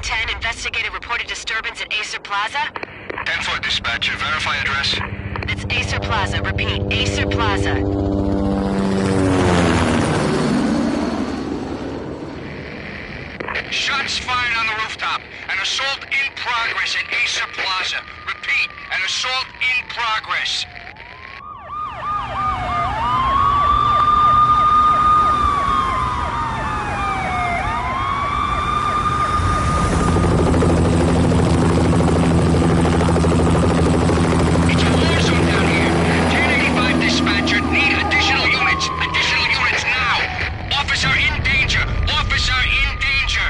10, investigate a reported disturbance at Acer Plaza. 10-4 dispatcher, verify address. It's Acer Plaza, repeat, Acer Plaza. Shots fired on the rooftop. An assault in progress at Acer Plaza. Repeat, an assault in progress. It's a war zone down here. 1085 dispatcher, need additional units. Additional units now. Officer in danger. Officer in danger.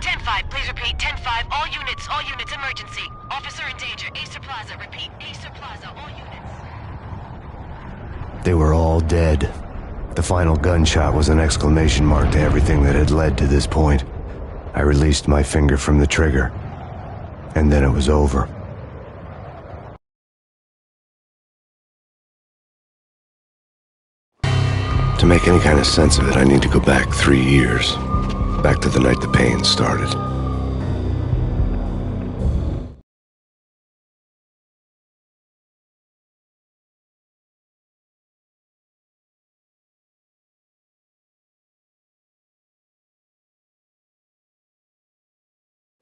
10-5, please repeat, 10-5, all units, emergency. Officer in danger, Acer Plaza, repeat, Acer Plaza, all units. They were all dead. The final gunshot was an exclamation mark to everything that had led to this point. I released my finger from the trigger, and then it was over. To make any kind of sense of it, I need to go back 3 years. Back to the night the Payne started.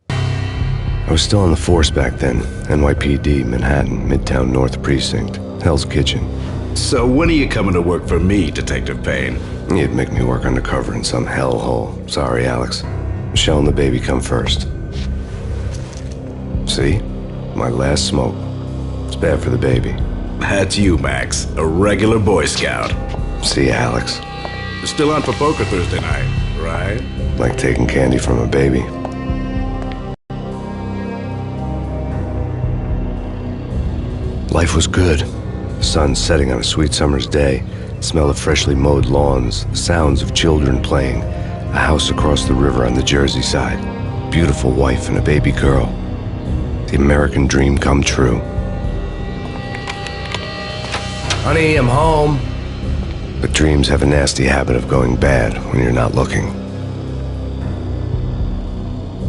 I was still on the force back then. NYPD, Manhattan, Midtown North Precinct, Hell's Kitchen. So when are you coming to work for me, Detective Payne? You'd make me work undercover in some hellhole. Sorry, Alex. Michelle and the baby come first. See? My last smoke. It's bad for the baby. That's you, Max. A regular Boy Scout. See, Alex. Still on for poker Thursday night, right? Like taking candy from a baby. Life was good. The sun setting on a sweet summer's day, the smell of freshly mowed lawns, the sounds of children playing, a house across the river on the Jersey side, beautiful wife and a baby girl. The American dream come true. Honey, I'm home. But dreams have a nasty habit of going bad when you're not looking.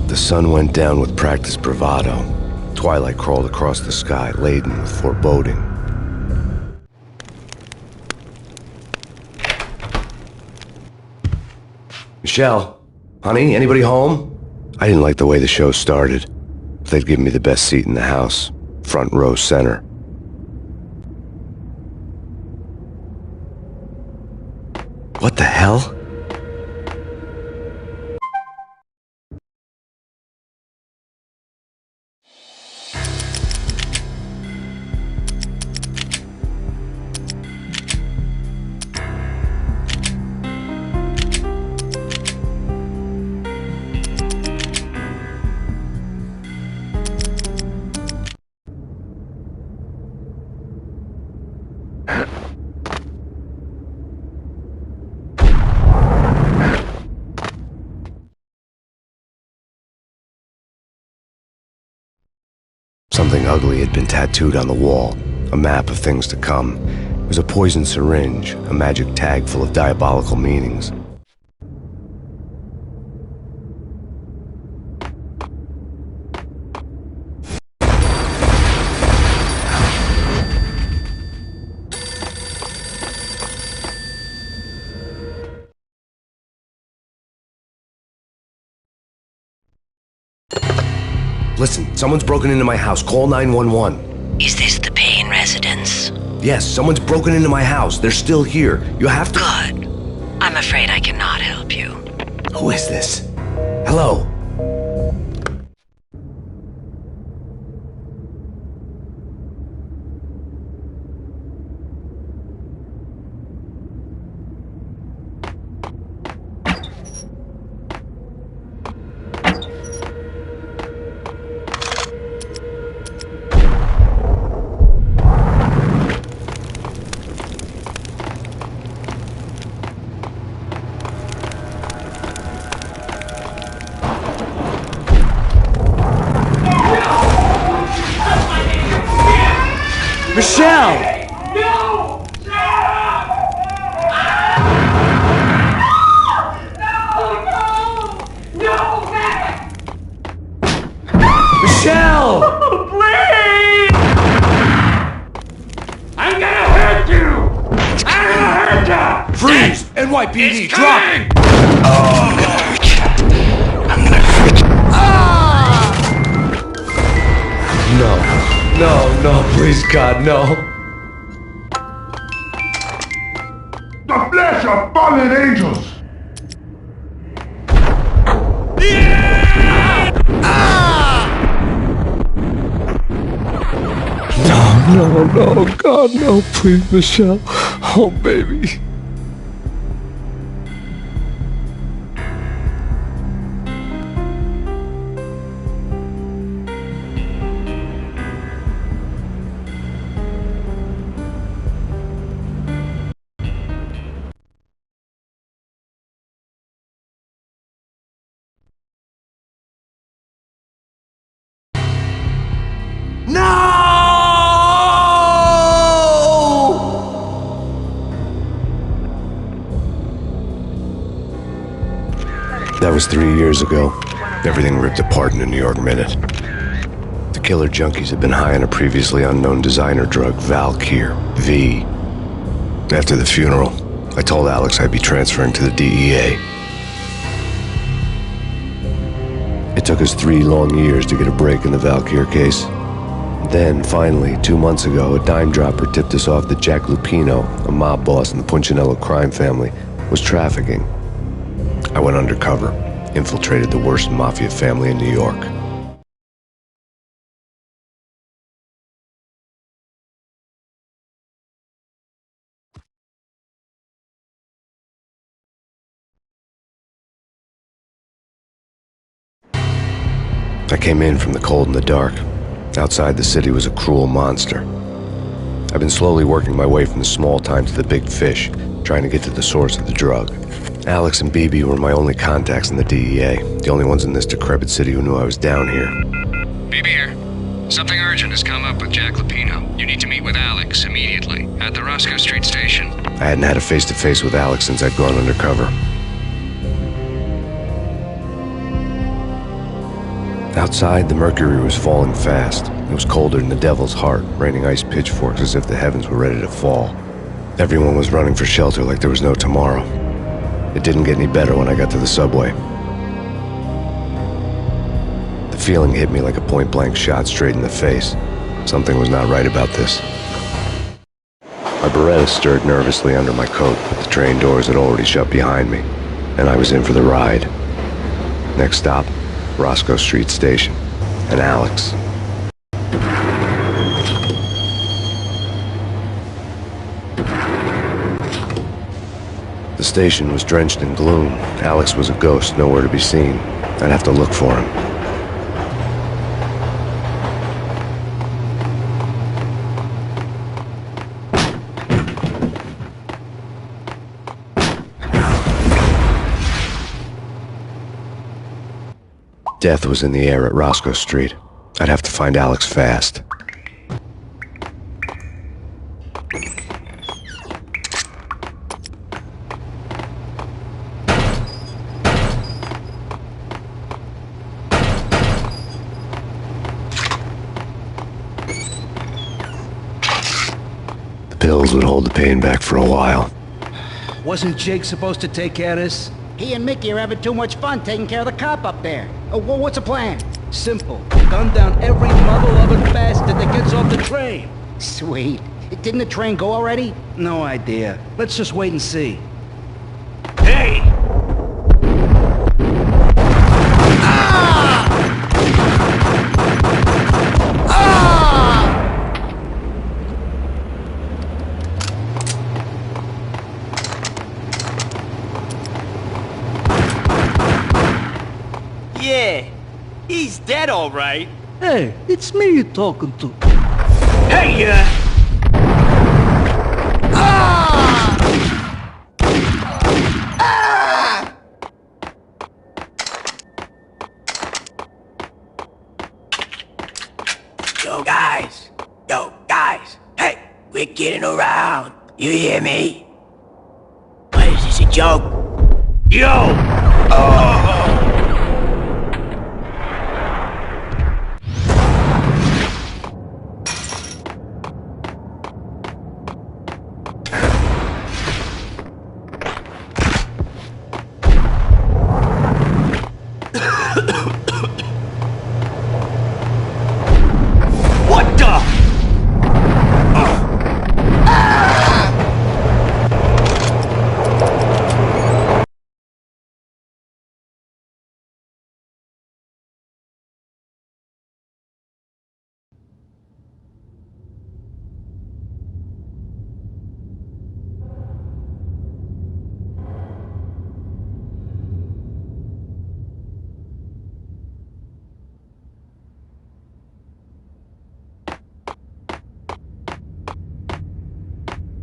The sun went down with practiced bravado. Twilight crawled across the sky, laden with foreboding. Michelle, honey, anybody home? I didn't like the way the show started. They'd given me the best seat in the house, front row center. What the hell? Something ugly had been tattooed on the wall, a map of things to come. It was a poison syringe, a magic tag full of diabolical meanings. Listen, someone's broken into my house. Call 911. Is this the Payne residence? Yes, someone's broken into my house. They're still here. You have to... Good. I'm afraid I cannot help you. Who is this? Hello? Michelle! No! No! NYPD, drop it! I'm gonna hurt you. No, please, God, no. The flesh of fallen angels! No, God, no, please, Michelle. Oh, baby. That was 3 years ago. Everything ripped apart in a New York minute. The killer junkies had been high on a previously unknown designer drug, Valkyr, V. After the funeral, I told Alex I'd be transferring to the DEA. It took us 3 long years to get a break in the Valkyr case. Then, finally, 2 months ago, a dime dropper tipped us off that Jack Lupino, a mob boss in the Punchinello crime family, was trafficking. I went undercover, infiltrated the worst mafia family in New York. I came in from the cold and the dark. Outside, the city was a cruel monster. I've been slowly working my way from the small time to the big fish, trying to get to the source of the drug. Alex and BB were my only contacts in the DEA, the only ones in this decrepit city who knew I was down here. BB here. Something urgent has come up with Jack Lupino. You need to meet with Alex immediately at the Roscoe Street station. I hadn't had a face-to-face with Alex since I'd gone undercover. Outside, the mercury was falling fast. It was colder than the devil's heart, raining ice pitchforks as if the heavens were ready to fall. Everyone was running for shelter like there was no tomorrow. It didn't get any better when I got to the subway. The feeling hit me like a point-blank shot straight in the face. Something was not right about this. My Beretta stirred nervously under my coat, but the train doors had already shut behind me, and I was in for the ride. Next stop, Roscoe Street Station, and Alex. The station was drenched in gloom. Alex was a ghost, nowhere to be seen. I'd have to look for him. Death was in the air at Roscoe Street. I'd have to find Alex fast. The pills would hold the pain back for a while. Wasn't Jake supposed to take care of this? He and Mickey are having too much fun taking care of the cop up there. What's the plan? Simple. Gun down every mother-loving bastard that gets off the train. Sweet. Didn't the train go already? No idea. Let's just wait and see. Hey! Yeah, he's dead all right. Hey, it's me you're talking to. Hey, Yo guys, hey, we're getting around. You hear me? What is this, a joke? Yo!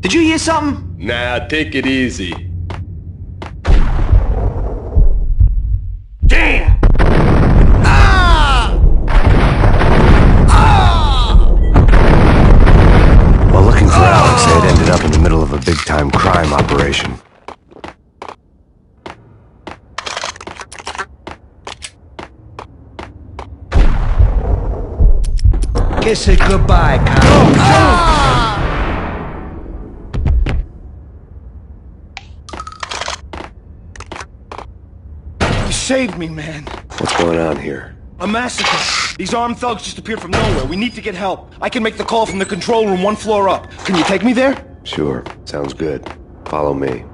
Did you hear something? Nah, take it easy. Damn! While looking for Alex, they had ended up in the middle of a big-time crime operation. Kiss it goodbye, pal. You saved me, man. What's going on here? A massacre. These armed thugs just appeared from nowhere. We need to get help. I can make the call from the control room 1 floor up. Can you take me there? Sure, sounds good. Follow me.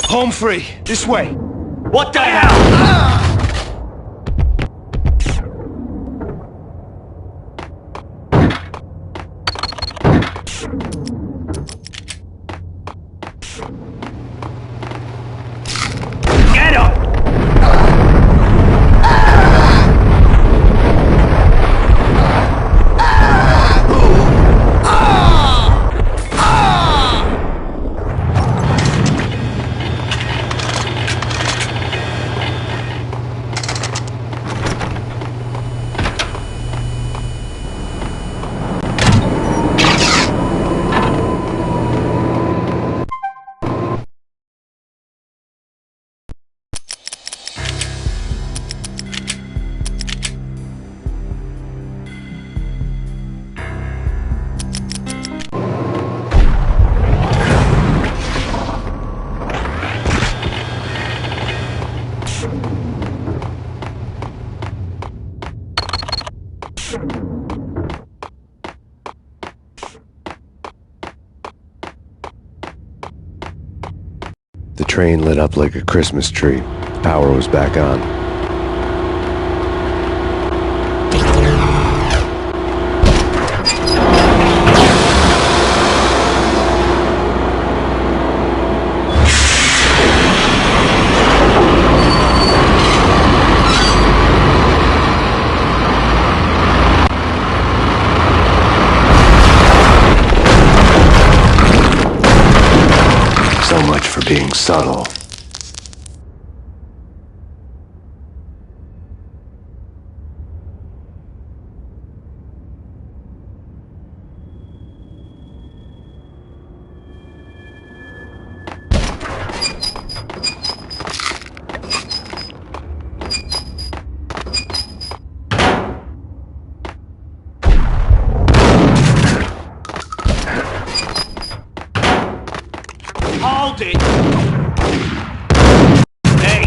Home free. This way. What the hell? Get him! The train lit up like a Christmas tree. The power was back on. So much for being subtle. Hold it! Hey!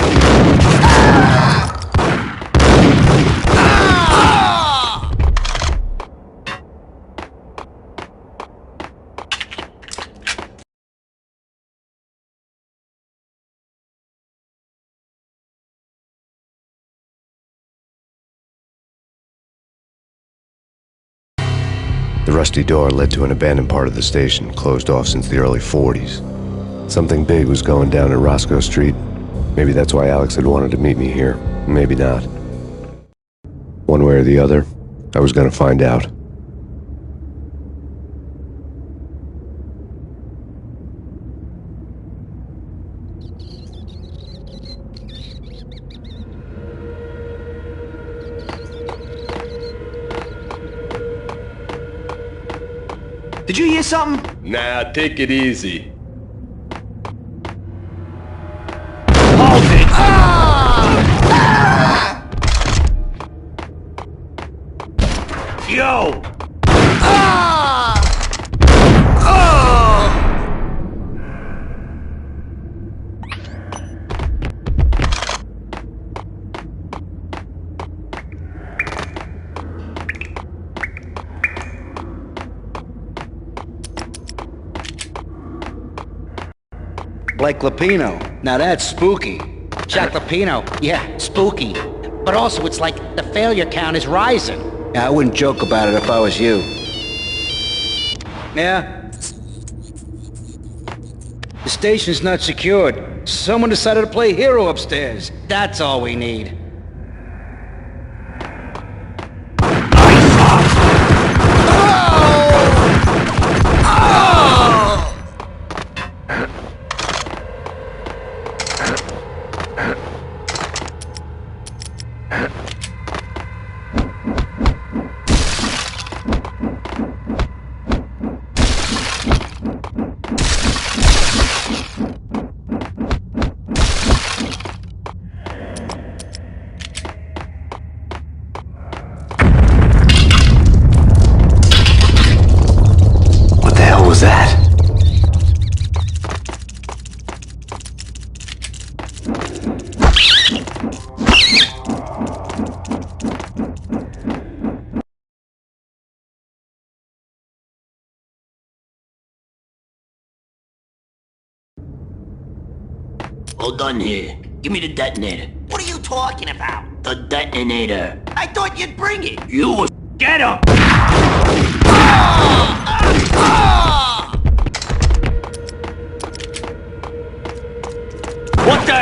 The rusty door led to an abandoned part of the station, closed off since the early 40s. Something big was going down at Roscoe Street. Maybe that's why Alex had wanted to meet me here. Maybe not. One way or the other, I was gonna find out. Did you hear something? Nah, take it easy. Hold it! Yo! Blake Lapino. Now that's spooky. Jack Lapino. Yeah, spooky. But also, it's like the failure count is rising. Yeah, I wouldn't joke about it if I was you. Yeah? The station's not secured. Someone decided to play hero upstairs. That's all we need. What the hell was that? Hold on here. Give me the detonator. What are you talking about? The detonator. I thought you'd bring it. You was... Get him! What the...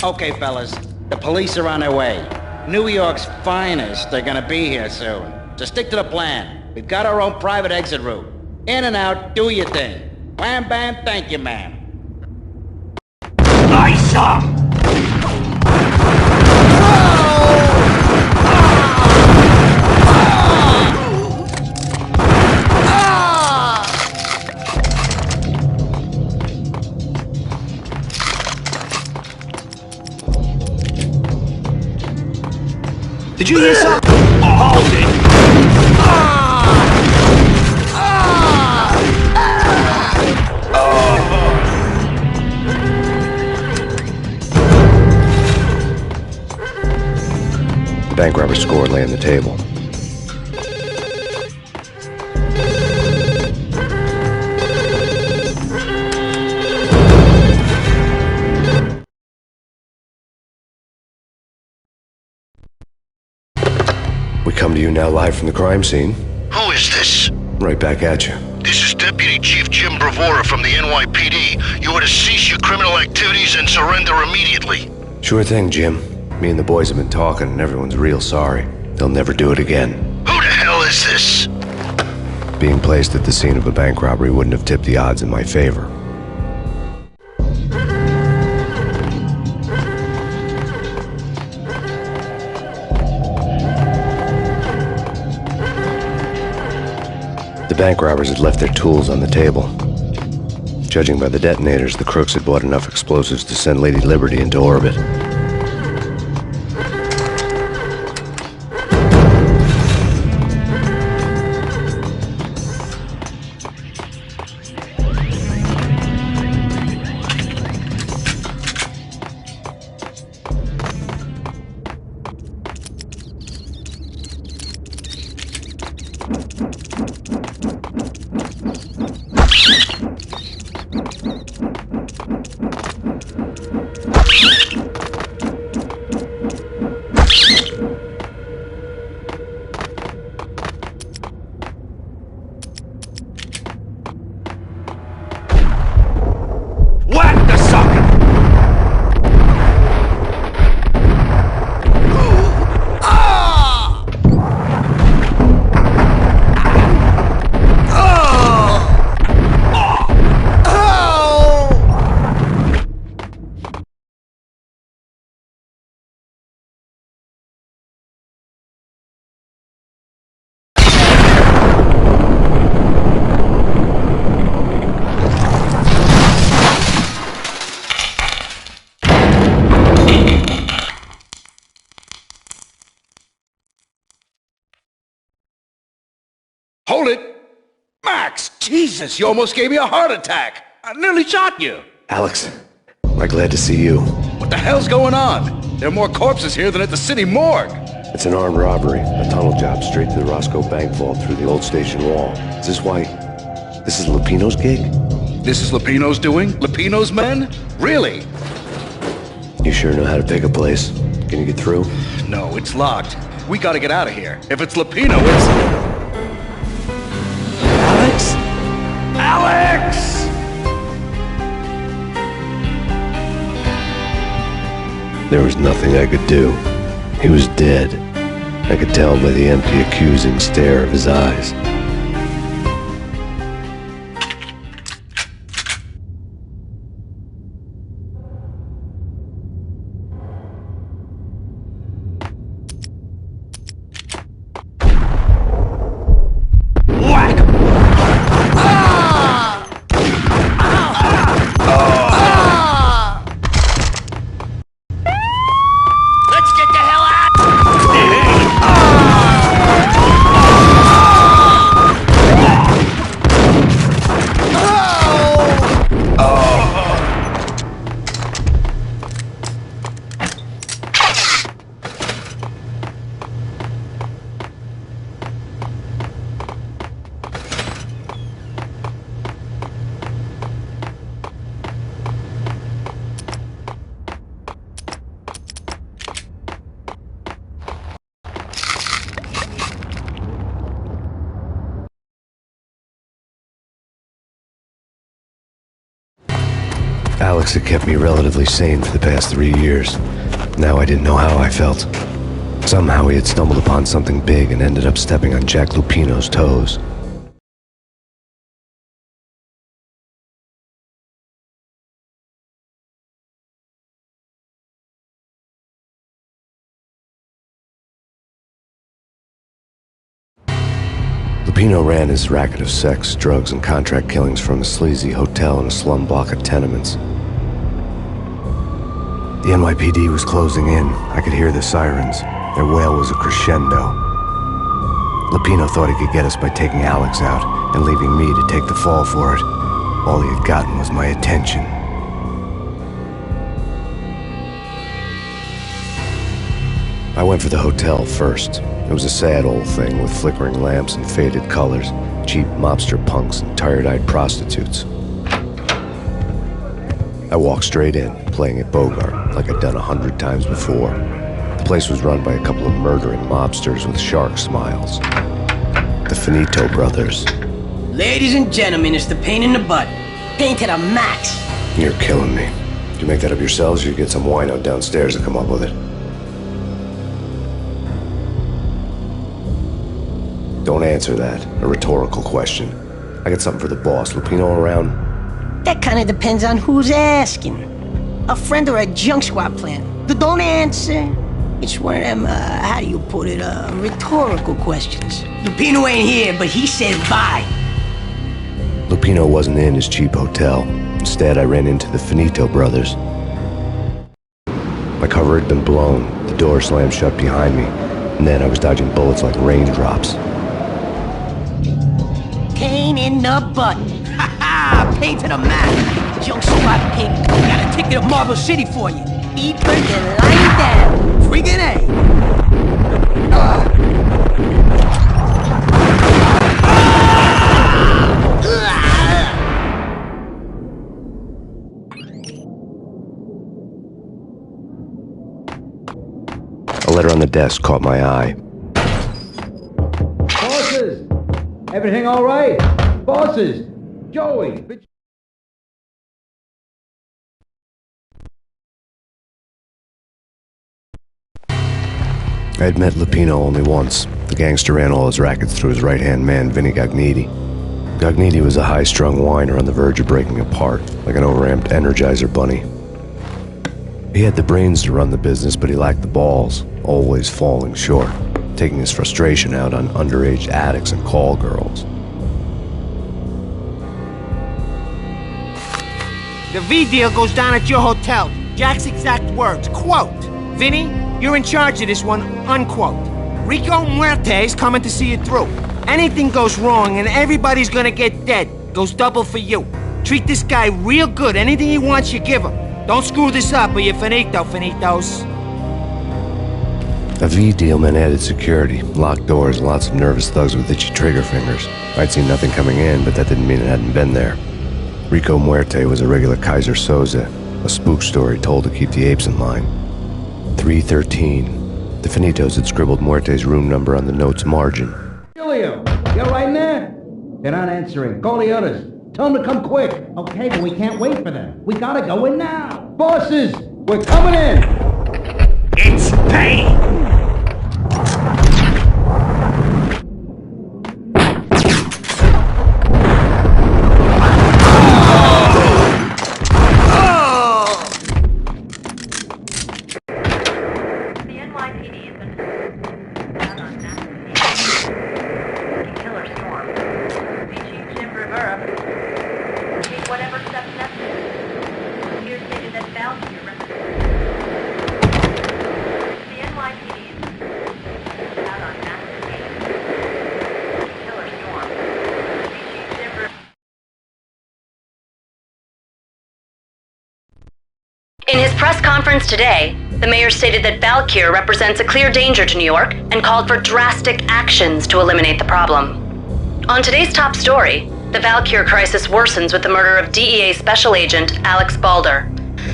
Okay, fellas. The police are on their way. New York's finest. They're gonna be here soon. So stick to the plan. We've got our own private exit route. In and out, do your thing. Wham bam, thank you, ma'am. Nice up! Did you hear something? Hold it! The bank robber score lay on the table. We come to you now live from the crime scene. Who is this? Right back at you. This is Deputy Chief Jim Bravura from the NYPD. You are to cease your criminal activities and surrender immediately. Sure thing, Jim. Me and the boys have been talking and everyone's real sorry. They'll never do it again. Who the hell is this? Being placed at the scene of a bank robbery wouldn't have tipped the odds in my favor. The bank robbers had left their tools on the table. Judging by the detonators, the crooks had bought enough explosives to send Lady Liberty into orbit. it! Max! Jesus, you almost gave me a heart attack! I nearly shot you! Alex, am I glad to see you? What the hell's going on? There are more corpses here than at the city morgue! It's an armed robbery, a tunnel job straight to the Roscoe Bank vault through the old station wall. Is this why... this is Lupino's gig? This is Lupino's doing? Lupino's men? Really? You sure know how to pick a place. Can you get through? No, it's locked. We gotta get out of here. If it's Lupino, it's... Alex? Alex! There was nothing I could do. He was dead. I could tell by the empty, accusing stare of his eyes. Alex had kept me relatively sane for the past 3 years. Now I didn't know how I felt. Somehow he had stumbled upon something big and ended up stepping on Jack Lupino's toes. Lupino ran his racket of sex, drugs, and contract killings from a sleazy hotel in a slum block of tenements. The NYPD was closing in. I could hear the sirens. Their wail was a crescendo. Lupino thought he could get us by taking Alex out and leaving me to take the fall for it. All he had gotten was my attention. I went for the hotel first. It was a sad old thing with flickering lamps and faded colors, cheap mobster punks and tired-eyed prostitutes. I walked straight in, playing at Bogart, like I'd done 100 times before. The place was run by a couple of murdering mobsters with shark smiles. The Finito brothers. Ladies and gentlemen, it's the Payne in the butt. Payne to the max. You're killing me. Did you make that up yourselves, or you get some wino downstairs to come up with it? Don't answer that. A rhetorical question. I got something for the boss. Lupino around? That kind of depends on who's asking. A friend or a junk squad plan. Don't answer. It's one of them, how do you put it, rhetorical questions. Lupino ain't here, but he said bye. Lupino wasn't in his cheap hotel. Instead, I ran into the Finito brothers. My cover had been blown. The door slammed shut behind me. And then I was dodging bullets like raindrops. Payne in the butt. Ha ha! Payne to the max. Junk squad pig. Got a ticket to Marble City for you. Deeper than lying down. Friggin' A. A letter on the desk caught my eye. Bosses! Everything all right? Bosses! Joey! I had met Lupino only once. The gangster ran all his rackets through his right-hand man, Vinny Gagniti. Gagniti was a high-strung whiner on the verge of breaking apart, like an overamped Energizer bunny. He had the brains to run the business, but he lacked the balls, always falling short, taking his frustration out on underage addicts and call girls. The V deal goes down at your hotel. Jack's exact words, quote, "Vinny, you're in charge of this one," unquote. Rico Muerte's coming to see it through. Anything goes wrong and everybody's gonna get dead. Goes double for you. Treat this guy real good. Anything he wants, you give him. Don't screw this up or you're finito, finitos. A V dealman added security, locked doors, and lots of nervous thugs with itchy trigger fingers. I'd seen nothing coming in, but that didn't mean it hadn't been there. Rico Muerte was a regular Kaiser Soze, a spook story told to keep the apes in line. 313. The Finitos had scribbled Muerte's room number on the note's margin. Julio, you're right in there? They're not answering. Call the others. Tell them to come quick. Okay, but we can't wait for them. We gotta go in now. Bosses, we're coming in. It's Payne! In his press conference today, the mayor stated that Valkyr represents a clear danger to New York and called for drastic actions to eliminate the problem. On today's top story, the Valkyr crisis worsens with the murder of DEA Special Agent Alex Balder.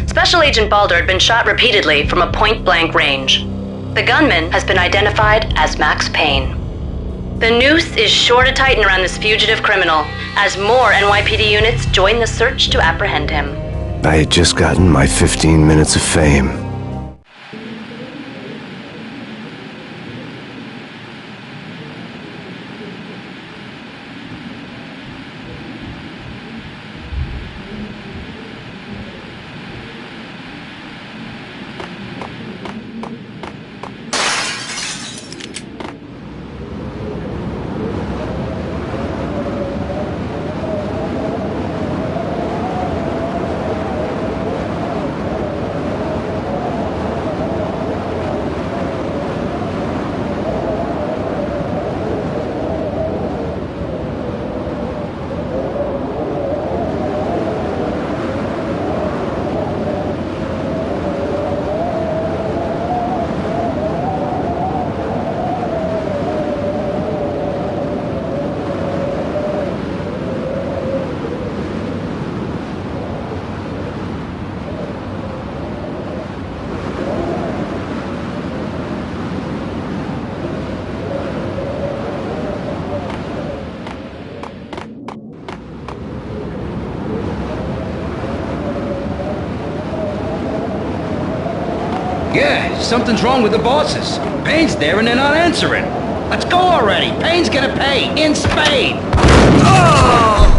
Special Agent Balder had been shot repeatedly from a point-blank range. The gunman has been identified as Max Payne. The noose is sure to tighten around this fugitive criminal as more NYPD units join the search to apprehend him. I had just gotten my 15 minutes of fame. Yeah, something's wrong with the bosses. Payne's there and they're not answering. Let's go already. Payne's gonna pay in spade. Oh!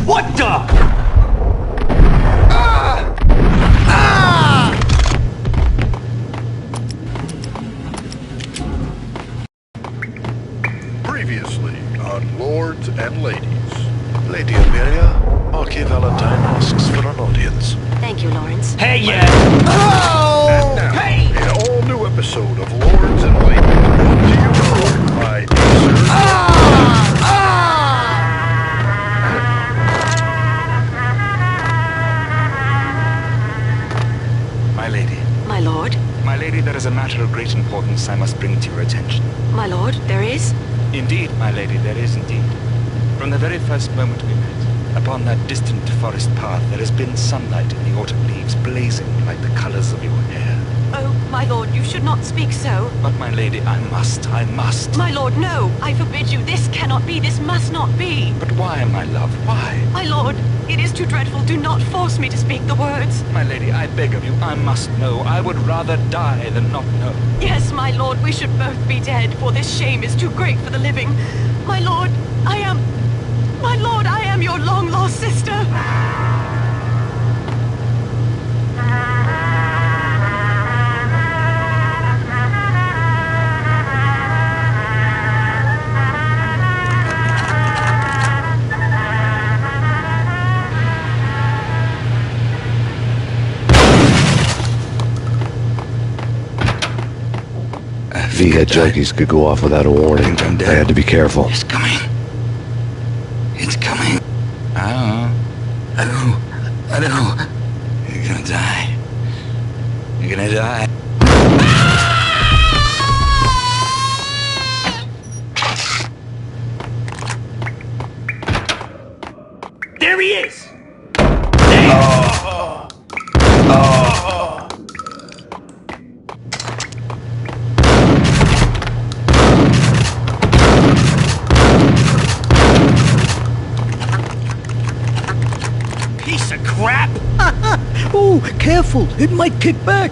What the? Previously on Lords and Ladies. Lady Amelia, Archie Valentine asks for an audience. Thank you, Lawrence. Hey, yeah! And now, Hey! an all-new episode of Lords and Ladies, brought to you by Acer. My lady. My lord? My lady, there is a matter of great importance I must bring to your attention. My lord, there is? Indeed, my lady, there is indeed. From the very first moment we met, upon that distant forest path, there has been sunlight in the autumn leaves blazing like the colors of your hair. No, my lord, you should not speak so. But my lady, I must. My lord, no! I forbid you. This cannot be. This must not be. But why, my love, why? My lord, it is too dreadful. Do not force me to speak the words. My lady, I beg of you, I must know. I would rather die than not know. Yes, my lord, we should both be dead, for this shame is too great for the living. My lord, I am your long-lost sister. V-head junkies could go off without a warning. I had to be careful. It's coming. It's coming. I know. You're gonna die. You're gonna die. There he is! Piece of crap! Oh, careful! It might kick back!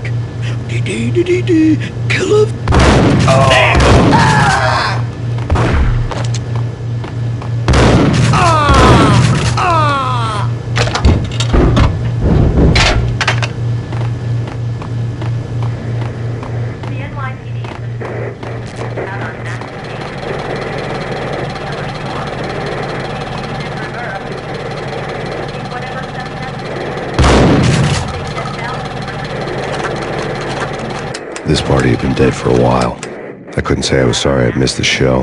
Kill him! This party had been dead for a while. I couldn't say I was sorry I'd missed the show.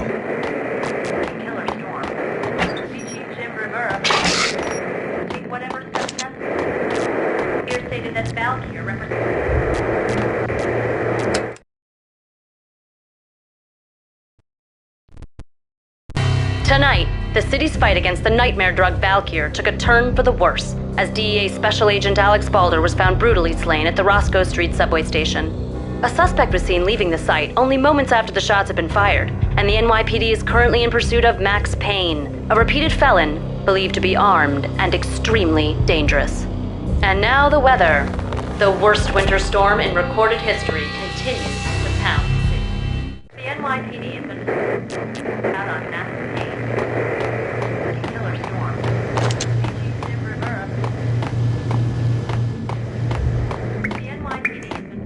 Tonight, the city's fight against the nightmare drug Valkyr took a turn for the worse, as DEA Special Agent Alex Balder was found brutally slain at the Roscoe Street subway station. A suspect was seen leaving the site only moments after the shots had been fired, and the NYPD is currently in pursuit of Max Payne, a repeated felon believed to be armed and extremely dangerous. And now the weather. The worst winter storm in recorded history continues to pound the city. The NYPD has been out on Max Payne. Killer storm. The NYPD has been...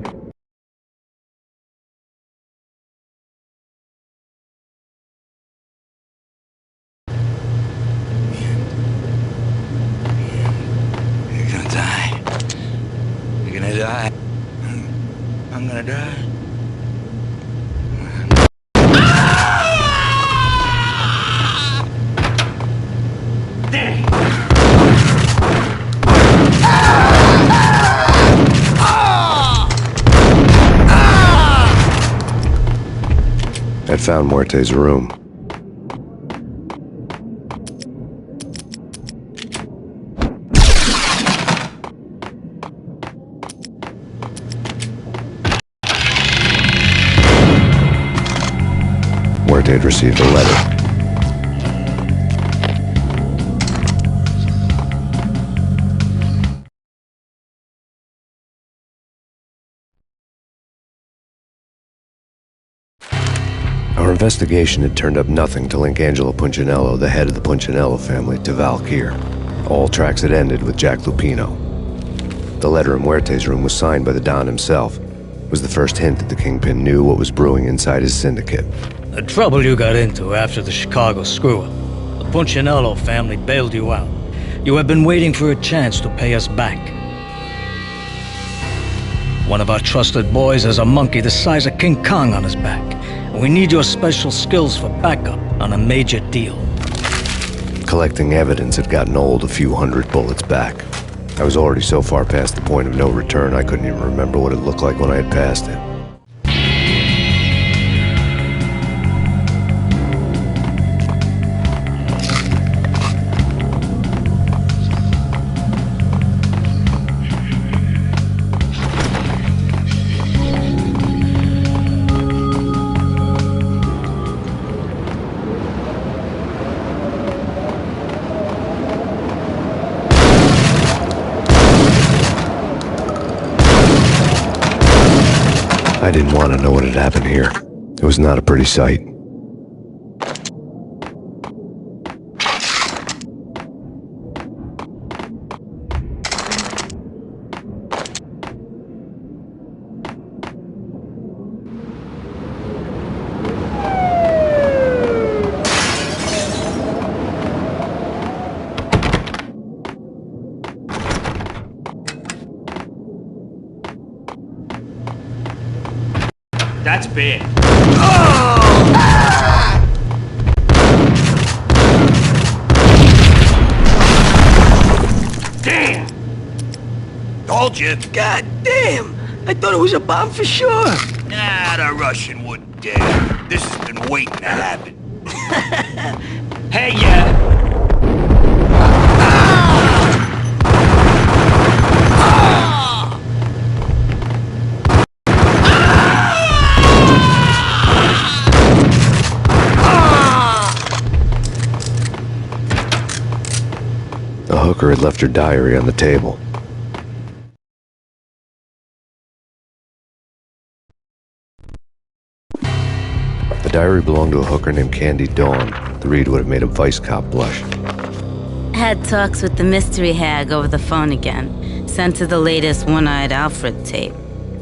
You're gonna die. You're gonna die. I'm gonna die. I'd found Muerte's room. Muerte had received a letter. Our investigation had turned up nothing to link Angelo Punchinello, the head of the Punchinello family, to Valkyr. All tracks had ended with Jack Lupino. The letter in Muerte's room was signed by the Don himself. It was the first hint that the Kingpin knew what was brewing inside his syndicate. The trouble you got into after the Chicago screw-up. The Punchinello family bailed you out. You have been waiting for a chance to pay us back. One of our trusted boys has a monkey the size of King Kong on his back. And we need your special skills for backup on a major deal. Collecting evidence had gotten old a few hundred bullets back. I was already so far past the point of no return I couldn't even remember what it looked like when I had passed it. I didn't want to know what had happened here. It was not a pretty sight. That's bad. Damn! Told you. God damn! I thought it was a bomb for sure. Nah, the Russian wouldn't dare. This has been waiting to happen. Hey, The hooker had left her diary on the table. The diary belonged to a hooker named Candy Dawn. The read would have made a vice cop blush. Had talks with the mystery hag over the phone again. Sent her the latest One-Eyed Alfred tape.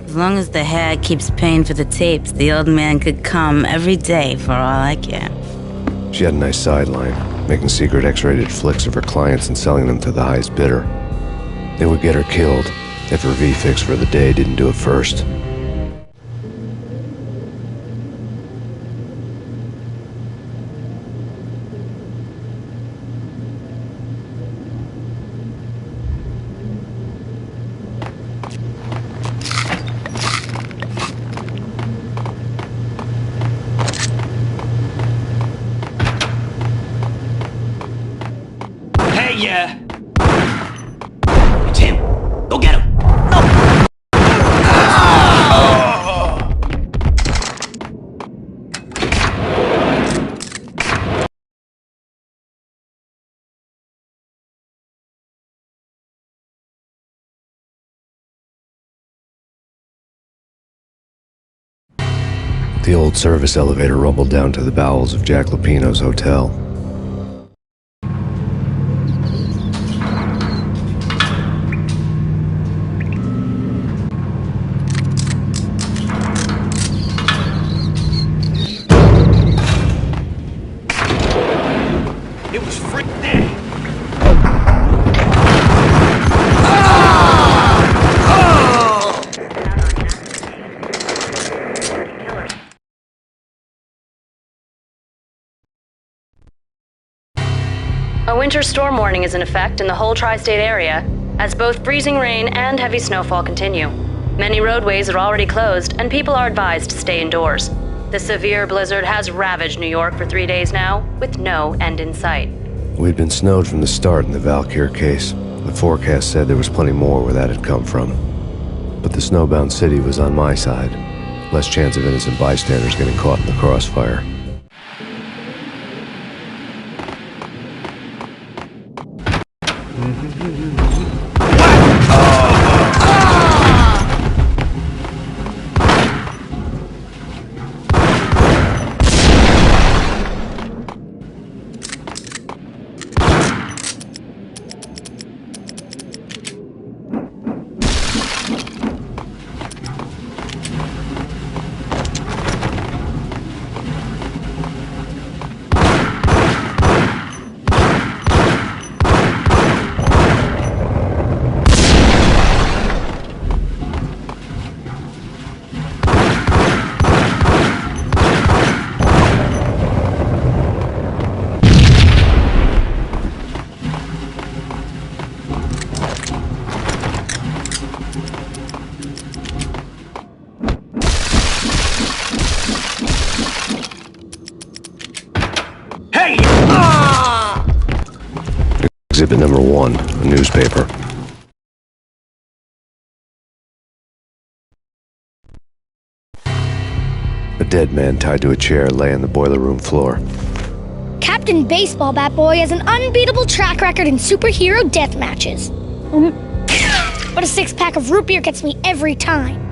As long as the hag keeps paying for the tapes, the old man could come every day for all I care. She had a nice sideline, making secret X-rated flicks of her clients and selling them to the highest bidder. They would get her killed if her V-fix for the day didn't do it first. It's him. Go get him. No. The old service elevator rumbled down to the bowels of Jack Lupino's hotel. It was frick day. A winter storm warning is in effect in the whole tri-state area, as both freezing rain and heavy snowfall continue. Many roadways are already closed, and people are advised to stay indoors. The severe blizzard has ravaged New York for 3 days now, with no end in sight. We'd been snowed from the start in the Valkyr case. The forecast said there was plenty more where that had come from. But the snowbound city was on my side. Less chance of innocent bystanders getting caught in the crossfire. Exhibit number 1, a newspaper. A dead man tied to a chair lay on the boiler room floor. Captain Baseball Bat Boy has an unbeatable track record in superhero death matches. But a 6-pack of root beer gets me every time.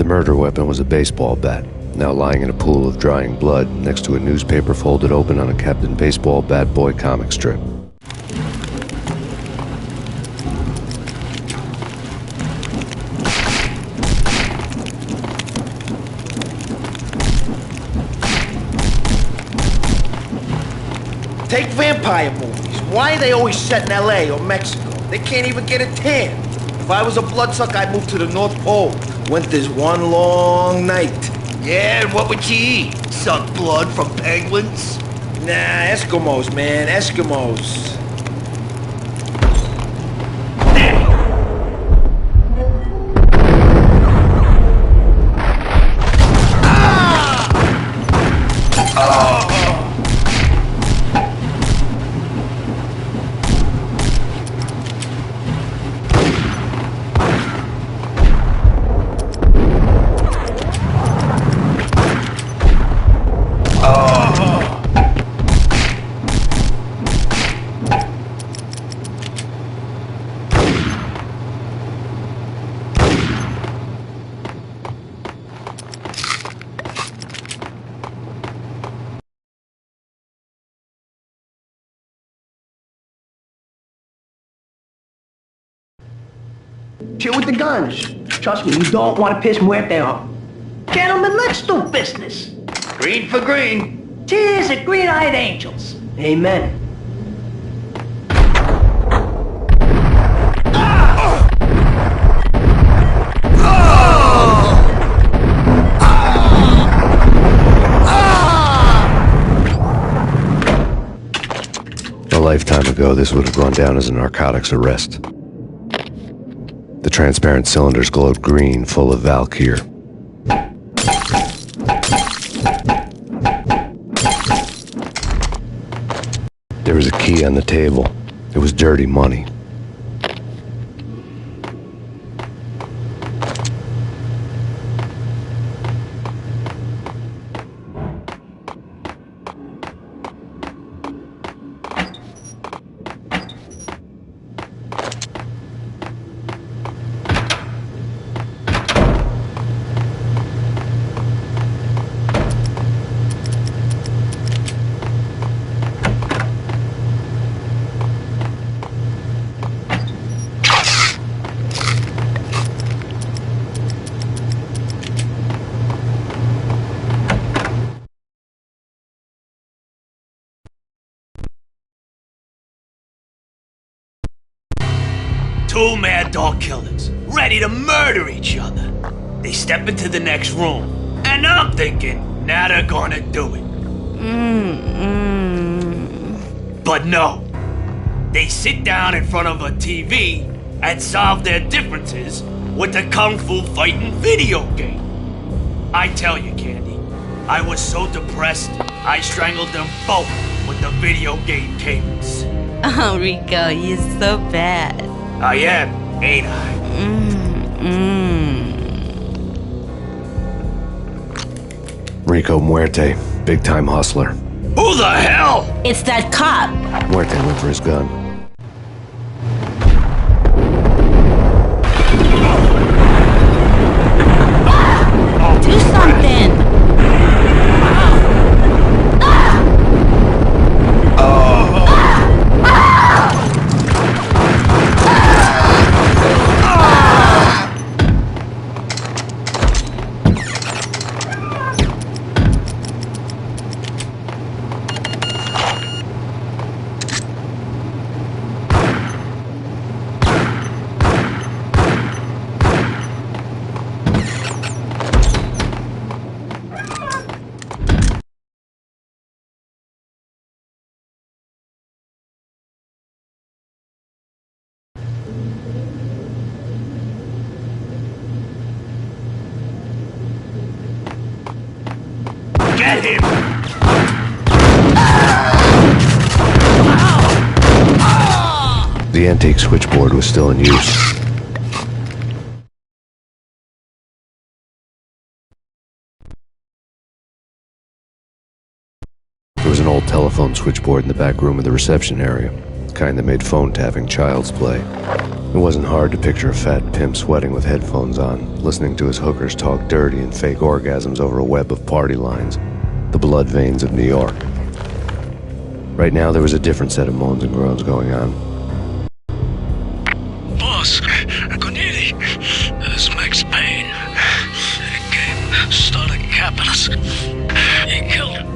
The murder weapon was a baseball bat, now lying in a pool of drying blood next to a newspaper folded open on a Captain Baseball Bat Boy comic strip. Take vampire movies. Why are they always set in L.A. or Mexico? They can't even get a tan. If I was a bloodsucker, I'd move to the North Pole. Winter's one long night. Yeah, and what would you eat? Suck blood from penguins? Nah, Eskimos, man, Eskimos. Chill with the guns. Trust me, you don't want to piss Muerte off. Gentlemen, let's do business. Green for green. Cheers at green-eyed angels. Amen. A lifetime ago, this would have gone down as a narcotics arrest. The transparent cylinders glowed green, full of Valkyr. There was a key on the table. It was dirty money. Two mad dog killers, ready to murder each other. They step into the next room, and I'm thinking, now they're gonna do it. But no. They sit down in front of a TV and solve their differences with a kung fu fighting video game. I tell you, Candy, I was so depressed, I strangled them both with the video game cables. Oh, Rico, you're so bad. I am, ain't I? Rico Muerte, big-time hustler. Who the hell? It's that cop. Muerte went for his gun. Do something. Get him! The antique switchboard was still in use. There was an old telephone switchboard in the back room of the reception area. the kind that made phone tapping child's play. It wasn't hard to picture a fat pimp sweating with headphones on, listening to his hookers talk dirty and fake orgasms over a web of party lines, the blood veins of New York. Right now, there was a different set of moans and groans going on. Boss, Cornelia, this is Max Payne. He came, started capping us. He killed him.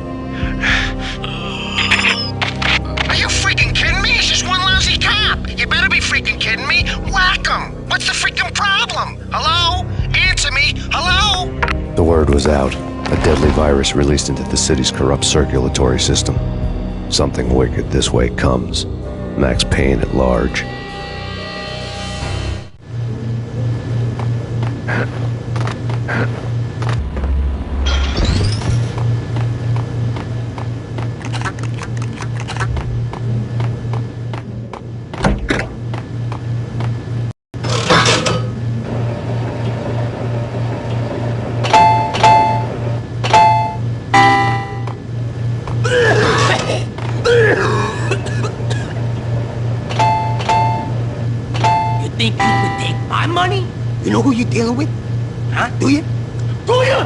Are you freaking kidding me? He's just one lousy cop. You better be freaking kidding me. Whack him. What's the freaking problem? Hello? Answer me. Hello? The word was out. A deadly virus released into the city's corrupt circulatory system. Something wicked this way comes. Max Payne at large. Think you could take my money? You know who you're dealing with? Huh? Do you? Do you?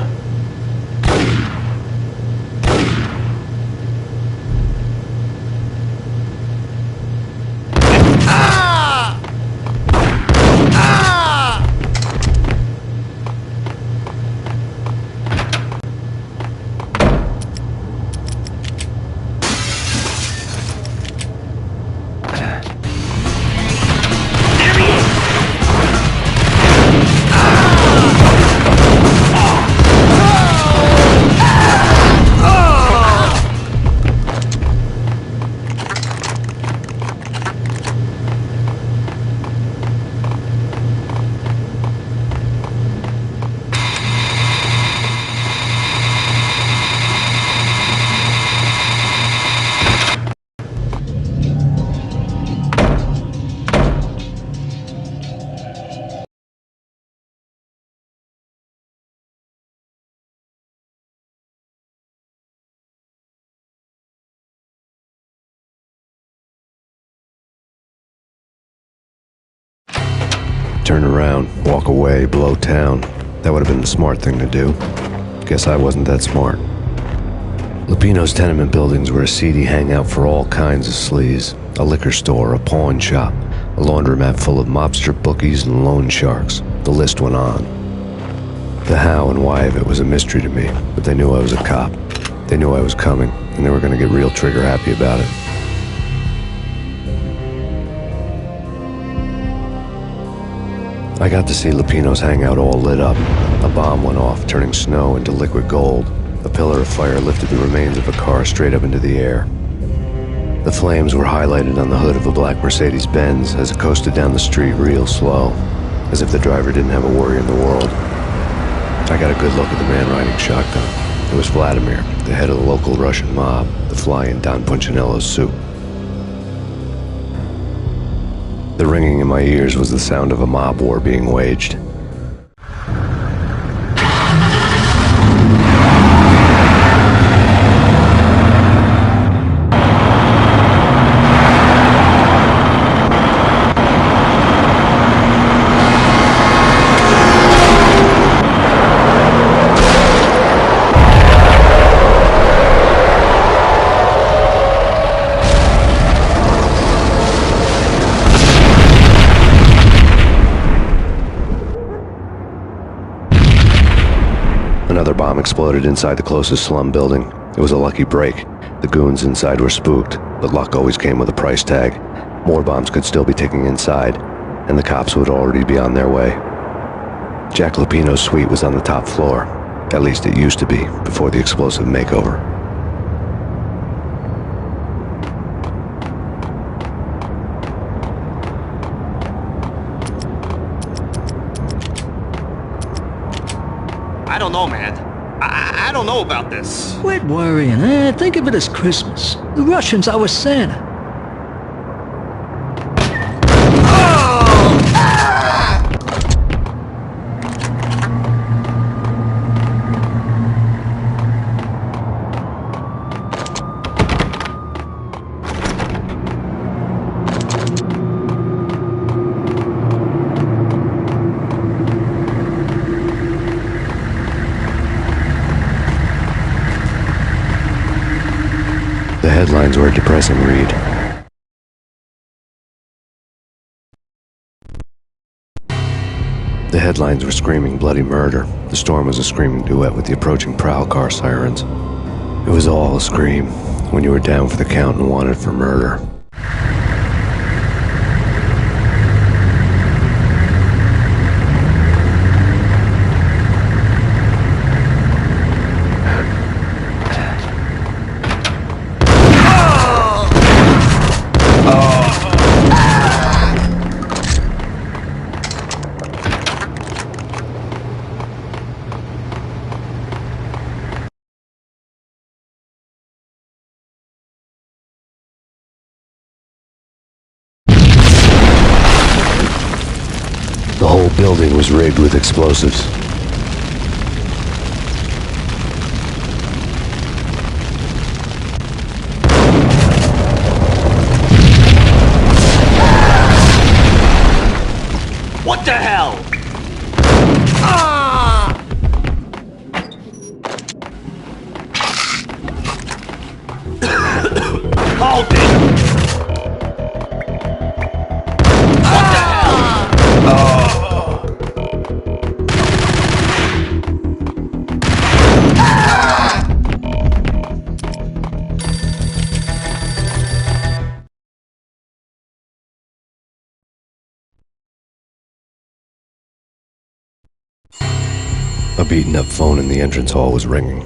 Turn around, walk away, blow town. That would have been the smart thing to do. Guess I wasn't that smart. Lupino's tenement buildings were a seedy hangout for all kinds of sleaze. A liquor store, a pawn shop, a laundromat full of mobster bookies and loan sharks. The list went on. The how and why of it was a mystery to me, but they knew I was a cop. They knew I was coming, and they were going to get real trigger happy about it. I got to see Lupino's hangout all lit up. A bomb went off, turning snow into liquid gold. A pillar of fire lifted the remains of a car straight up into the air. The flames were highlighted on the hood of a black Mercedes-Benz as it coasted down the street real slow, as if the driver didn't have a worry in the world. I got a good look at the man riding shotgun. It was Vladimir, the head of the local Russian mob, the fly in Don Punchinello's soup. The ringing in my ears was the sound of a mob war being waged. Another bomb exploded inside the closest slum building. It was a lucky break. The goons inside were spooked, but luck always came with a price tag. More bombs could still be ticking inside, and the cops would already be on their way. Jack Lupino's suite was on the top floor. At least it used to be, before the explosive makeover. I don't know, man. I don't know about this. Quit worrying, Think of it as Christmas. The Russians are with Santa. headlines were a depressing read. The headlines were screaming bloody murder. The storm was a screaming duet with the approaching prowl car sirens. It was all a scream when you were down for the count and wanted for murder. The whole building was rigged with explosives. What the hell? Hold it! A beaten-up phone in the entrance hall was ringing.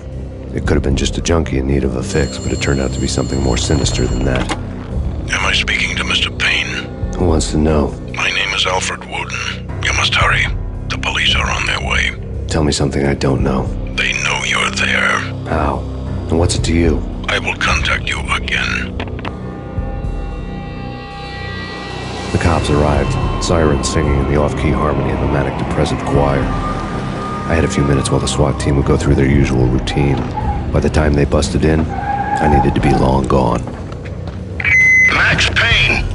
It could have been just a junkie in need of a fix, but it turned out to be something more sinister than that. Am I speaking to Mr. Payne? Who wants to know? My name is Alfred Wooden. You must hurry. The police are on their way. Tell me something I don't know. They know you're there. How? And what's it to you? I will contact you again. The cops arrived, sirens singing in the off-key harmony of a manic-depressive choir. I had a few minutes while the SWAT team would go through their usual routine. By the time they busted in, I needed to be long gone. Max Payne,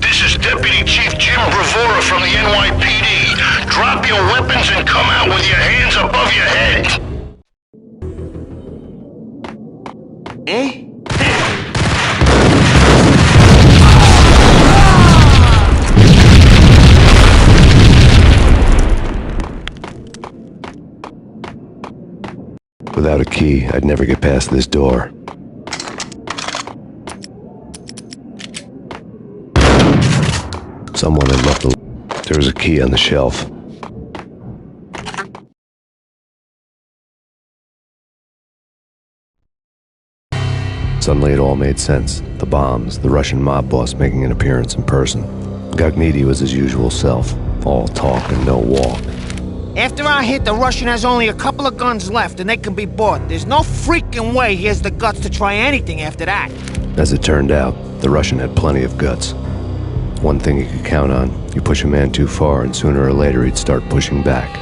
this is Deputy Chief Jim Bravura from the NYPD. Drop your weapons and come out with your hands above your head. Eh? Without a key, I'd never get past this door. Someone had left There was a key on the shelf. Suddenly it all made sense. The bombs, the Russian mob boss making an appearance in person. Gagniti was his usual self, all talk and no walk. After our hit, the Russian has only a couple of guns left, and they can be bought. There's no freaking way he has the guts to try anything after that. As it turned out, the Russian had plenty of guts. One thing you could count on, you push a man too far and sooner or later he'd start pushing back.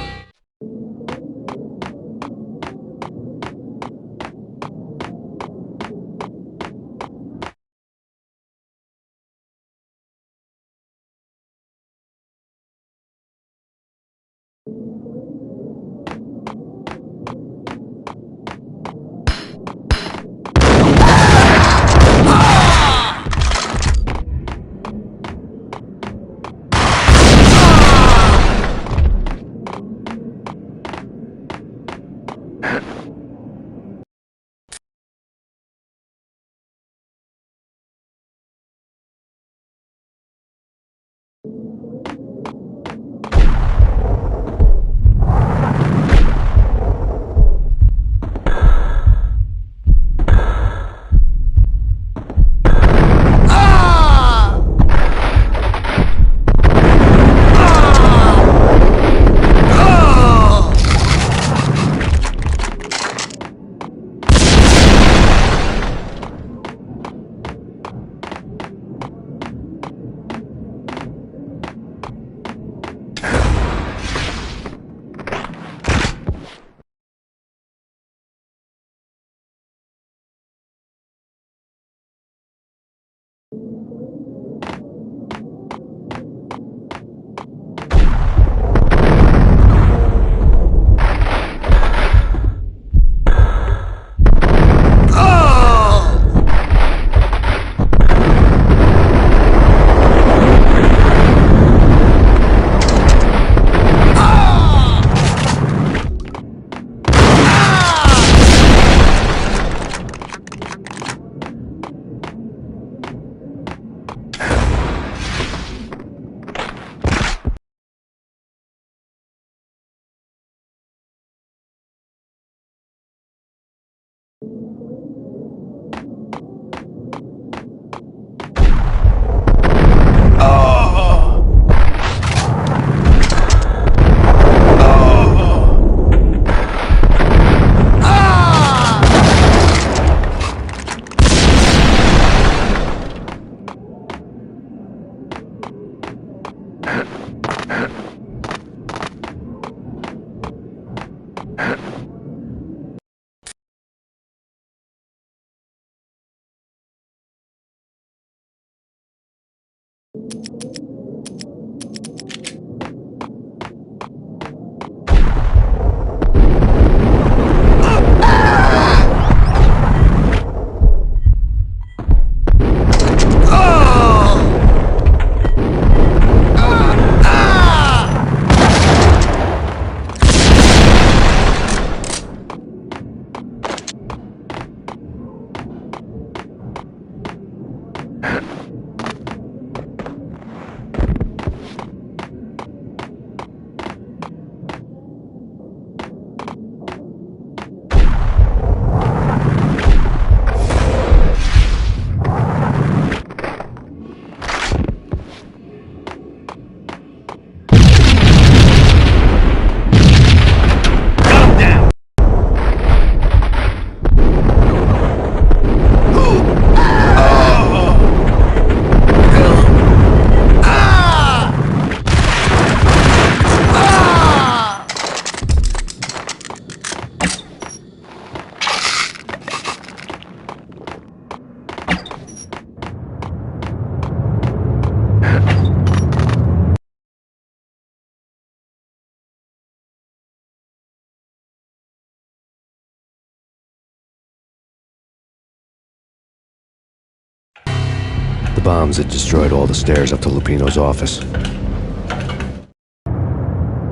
The bombs had destroyed all the stairs up to Lupino's office.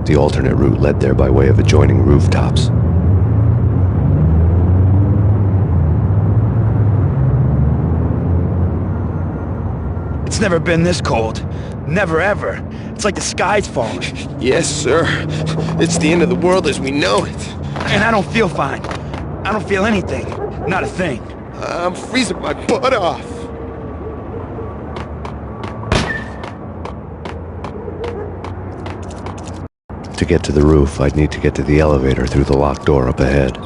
The alternate route led there by way of adjoining rooftops. It's never been this cold. Never ever. It's like the sky's falling. Yes, sir. It's the end of the world as we know it. And I don't feel fine. I don't feel anything. Not a thing. I'm freezing my butt off. To get to the roof, I'd need to get to the elevator through the locked door up ahead.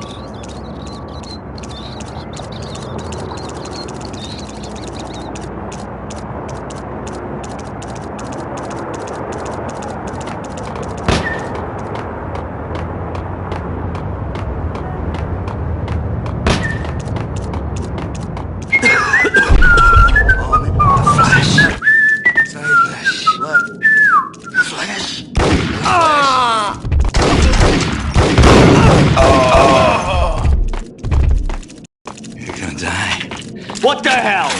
What the hell?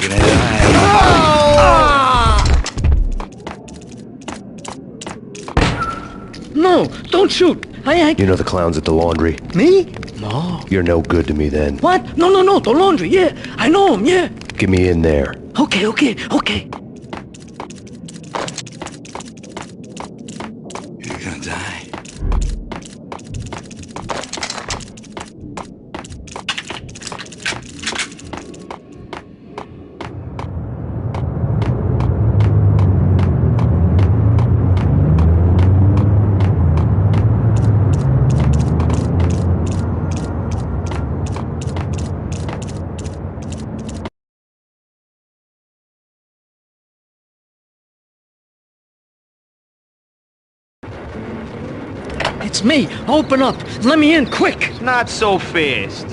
No, don't shoot. You know the clowns at the laundry? Me? No. You're no good to me then. What? No, the laundry, yeah. I know him, yeah. Get me in there. Okay. You're gonna die. It's me. Open up. Let me in, quick. Not so fast.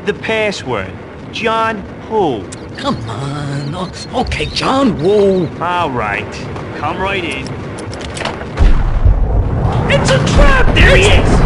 The password. John who? Come on. Okay, John Woo. All right. Come right in. It's a trap! There he is!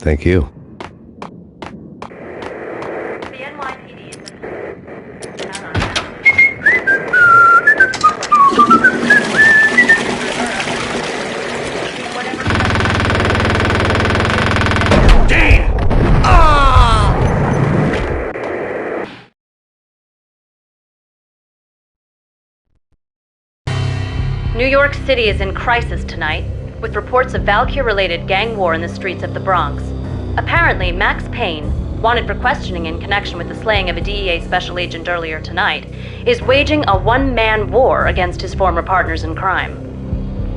Thank you. New York City is in crisis tonight, with reports of Valkyr-related gang war in the streets of the Bronx. Apparently, Max Payne, wanted for questioning in connection with the slaying of a DEA special agent earlier tonight, is waging a one-man war against his former partners in crime.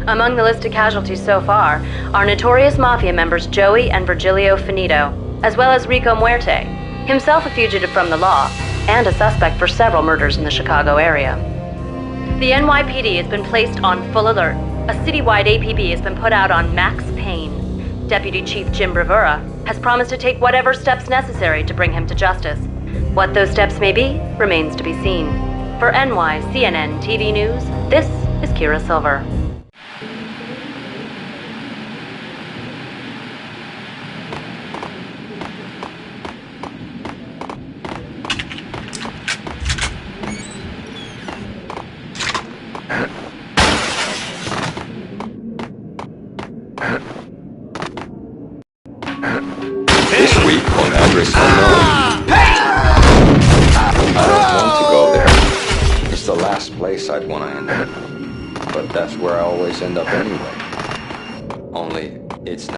Among the listed casualties so far are notorious mafia members Joey and Virgilio Finito, as well as Rico Muerte, himself a fugitive from the law, and a suspect for several murders in the Chicago area. The NYPD has been placed on full alert. A citywide APB has been put out on Max Payne. Deputy Chief Jim Bravura has promised to take whatever steps necessary to bring him to justice. What those steps may be remains to be seen. For NYCNN TV News, this is Kira Silver. This week on Address Unknown. I don't want to go there. It's the last place I'd want to end up. But that's where I always end up anyway. Only, it's not.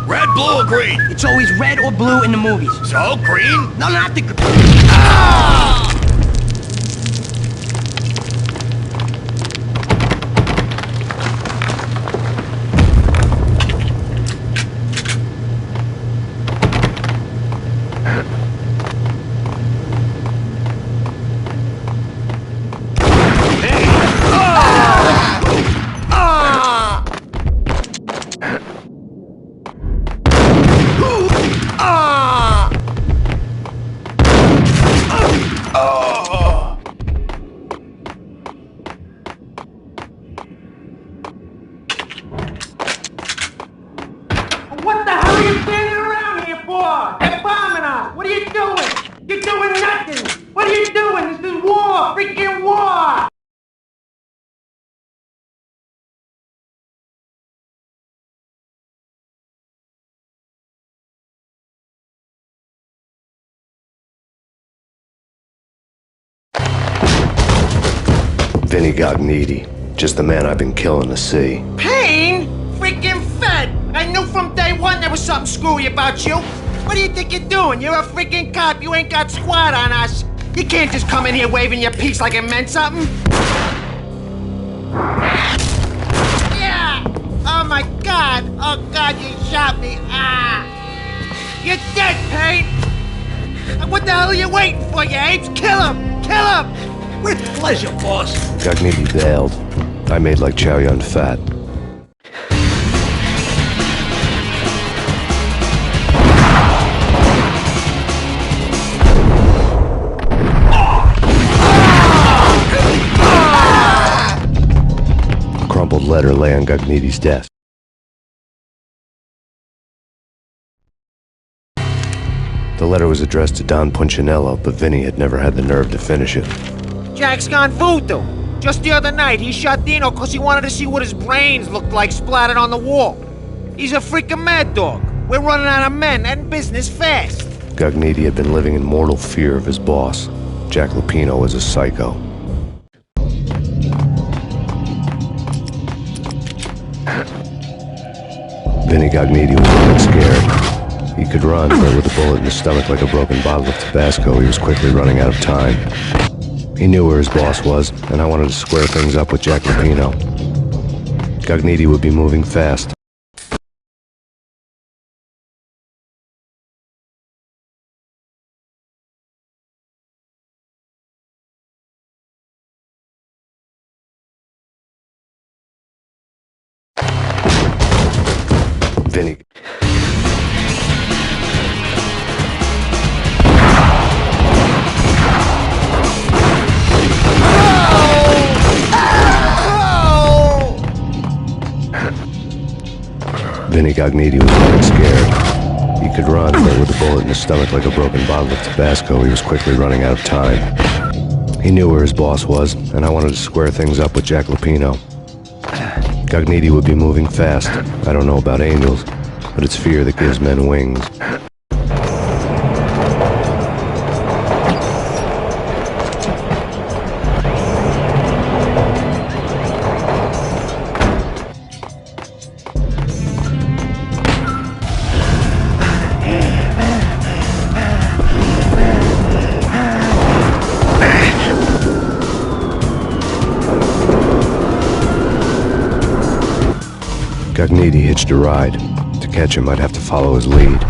Red, blue, or green? It's always red or blue in the movies. So, green? No, not the green. Ah! What the hell are you standing around here for? They're bombing us! What are you doing? You're doing nothing! What are you doing? This is war! Freaking war! Vinny Gognitti, just the man I've been killing to see. Payne? Freaking fed! I knew from day one there was something screwy about you. What do you think you're doing? You're a freaking cop. You ain't got squat on us. You can't just come in here waving your piece like it meant something. Yeah! Oh my God! Oh God, you shot me! Ah! You're dead, Payne! What the hell are you waiting for, you apes? Kill him! Kill him! With pleasure, boss. Gognitti bailed. I made like Chow Yun Fat. A crumpled letter lay on Gognitti's desk. The letter was addressed to Don Punchinello, but Vinny had never had the nerve to finish it. Jack's gone voodoo. Just the other night, he shot Dino because he wanted to see what his brains looked like splattered on the wall. He's a freaking mad dog. We're running out of men and business fast. Gognitti had been living in mortal fear of his boss. Jack Lupino was a psycho. Vinny Gognitti was a bit scared. He could run, but with a bullet in his stomach like a broken bottle of Tabasco, he was quickly running out of time. He knew where his boss was, and I wanted to square things up with Jack Lupino. Gognitti would be moving fast. Vinny. Vinny Gognitti was very scared. He could run, but with a bullet in his stomach like a broken bottle of Tabasco, he was quickly running out of time. He knew where his boss was, and I wanted to square things up with Jack Lupino. Cogniti would be moving fast. I don't know about angels, but it's fear that gives men wings. Cogniti hitched a ride. To catch him, I'd have to follow his lead.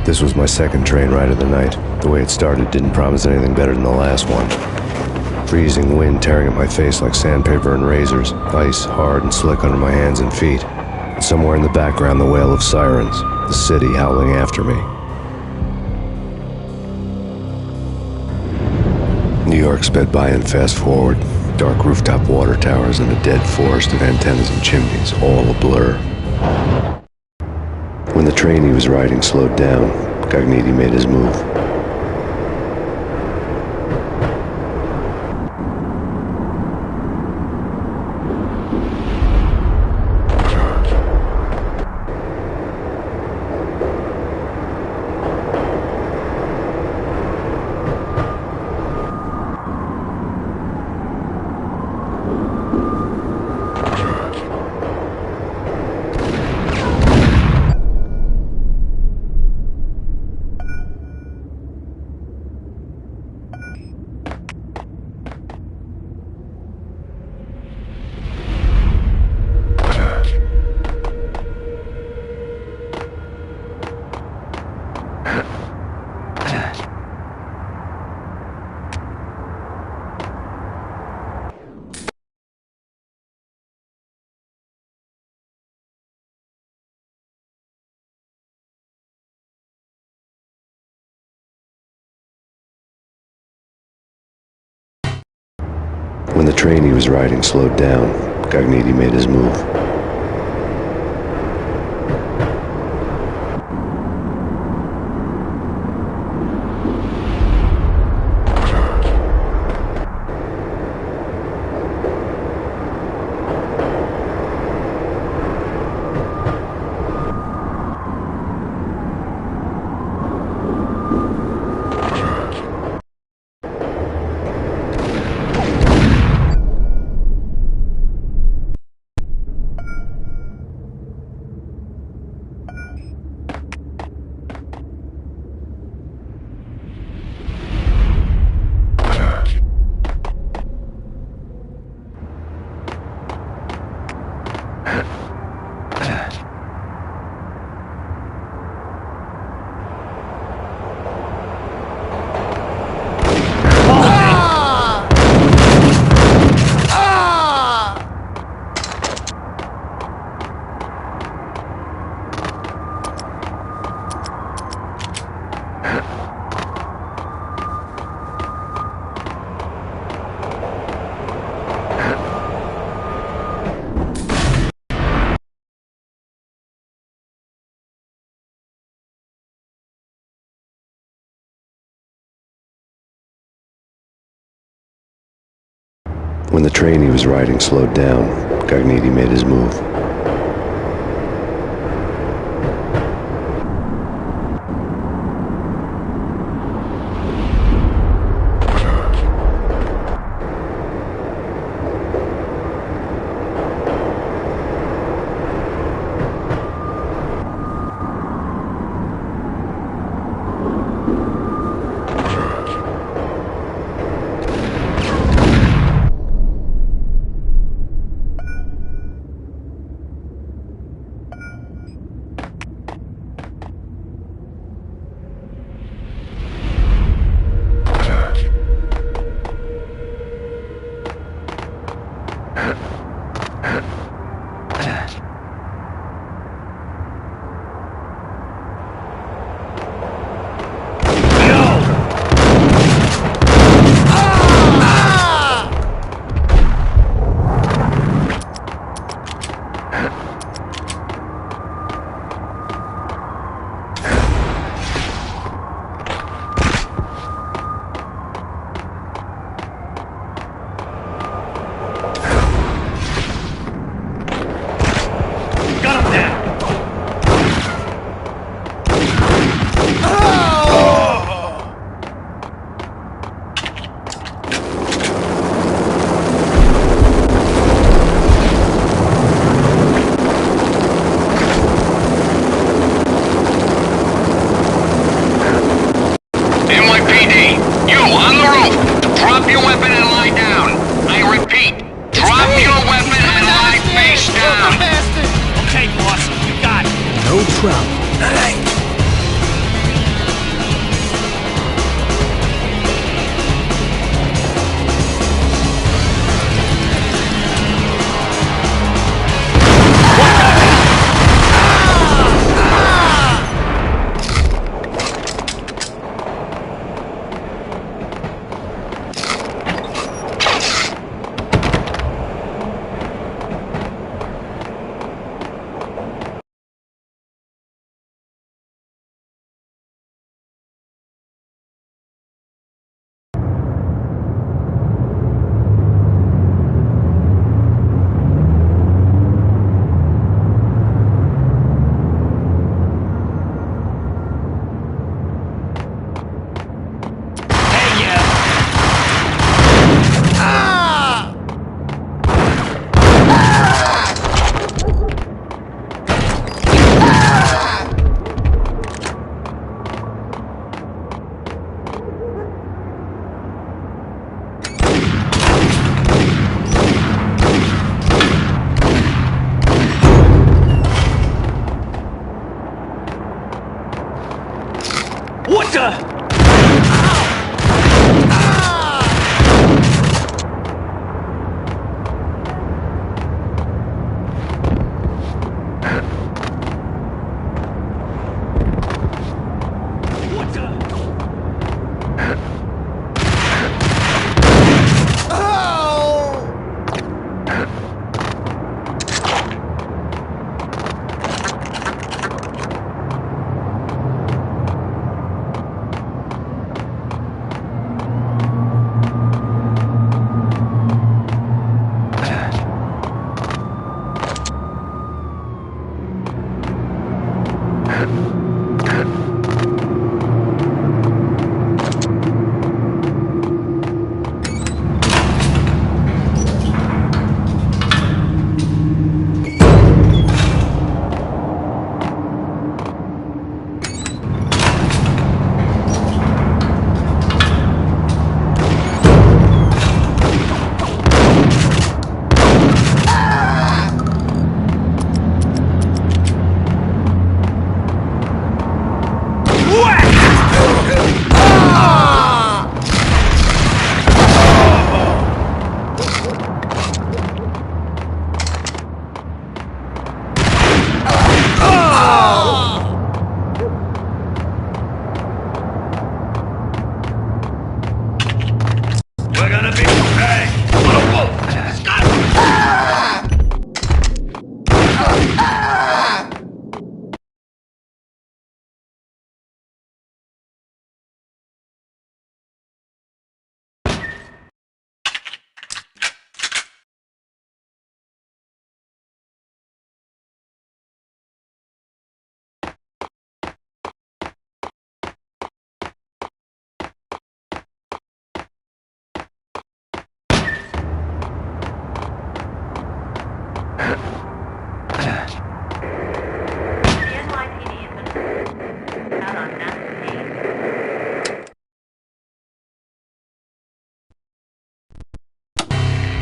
This was my second train ride of the night. The way it started didn't promise anything better than the last one. Freezing wind tearing at my face like sandpaper and razors, ice hard and slick under my hands and feet. And somewhere in the background, the wail of sirens, the city howling after me. New York sped by in fast forward. Dark rooftop water towers and a dead forest of antennas and chimneys, all a blur. When the train he was riding slowed down, Cogniti made his move. When the train he was riding slowed down, Cogniti made his move. When the train he was riding slowed down, Cogniti made his move.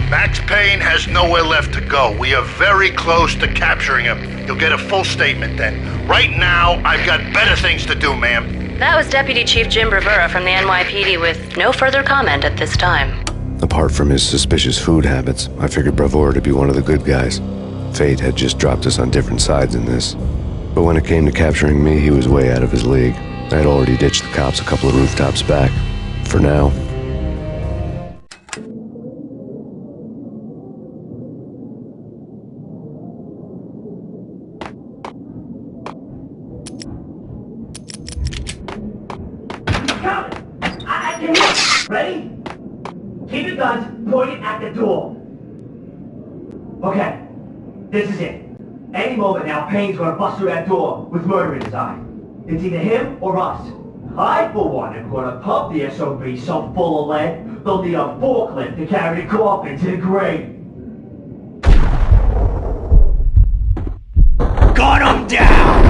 Max Payne has nowhere left to go. We are very close to capturing him. You'll get a full statement then. Right now, I've got better things to do, ma'am. That was Deputy Chief Jim Bravura from the NYPD with no further comment at this time. Apart from his suspicious food habits, I figured Bravura to be one of the good guys. Fate had just dropped us on different sides in this. But when it came to capturing me, he was way out of his league. I had already ditched the cops a couple of rooftops back. For now. Ready? Keep your guns pointed at the door. Okay, this is it. Any moment now, Payne's gonna bust through that door with murder in his eye. It's either him or us. I, for one, am gonna pump the SOB so full of lead, they'll need a forklift to carry the coffin to the grave. Gun him down!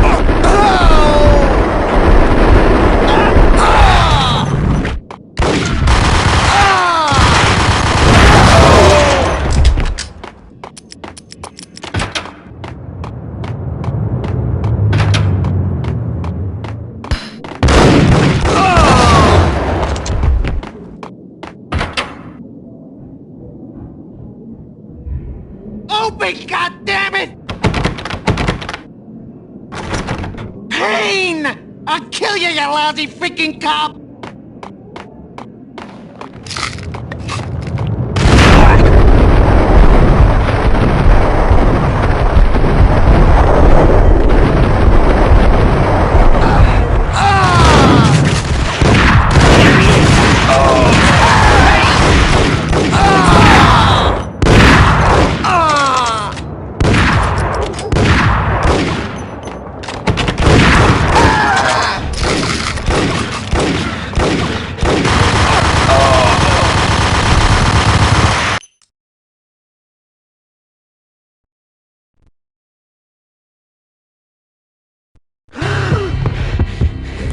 Open, goddammit! Payne! I'll kill you, you lousy freaking cop!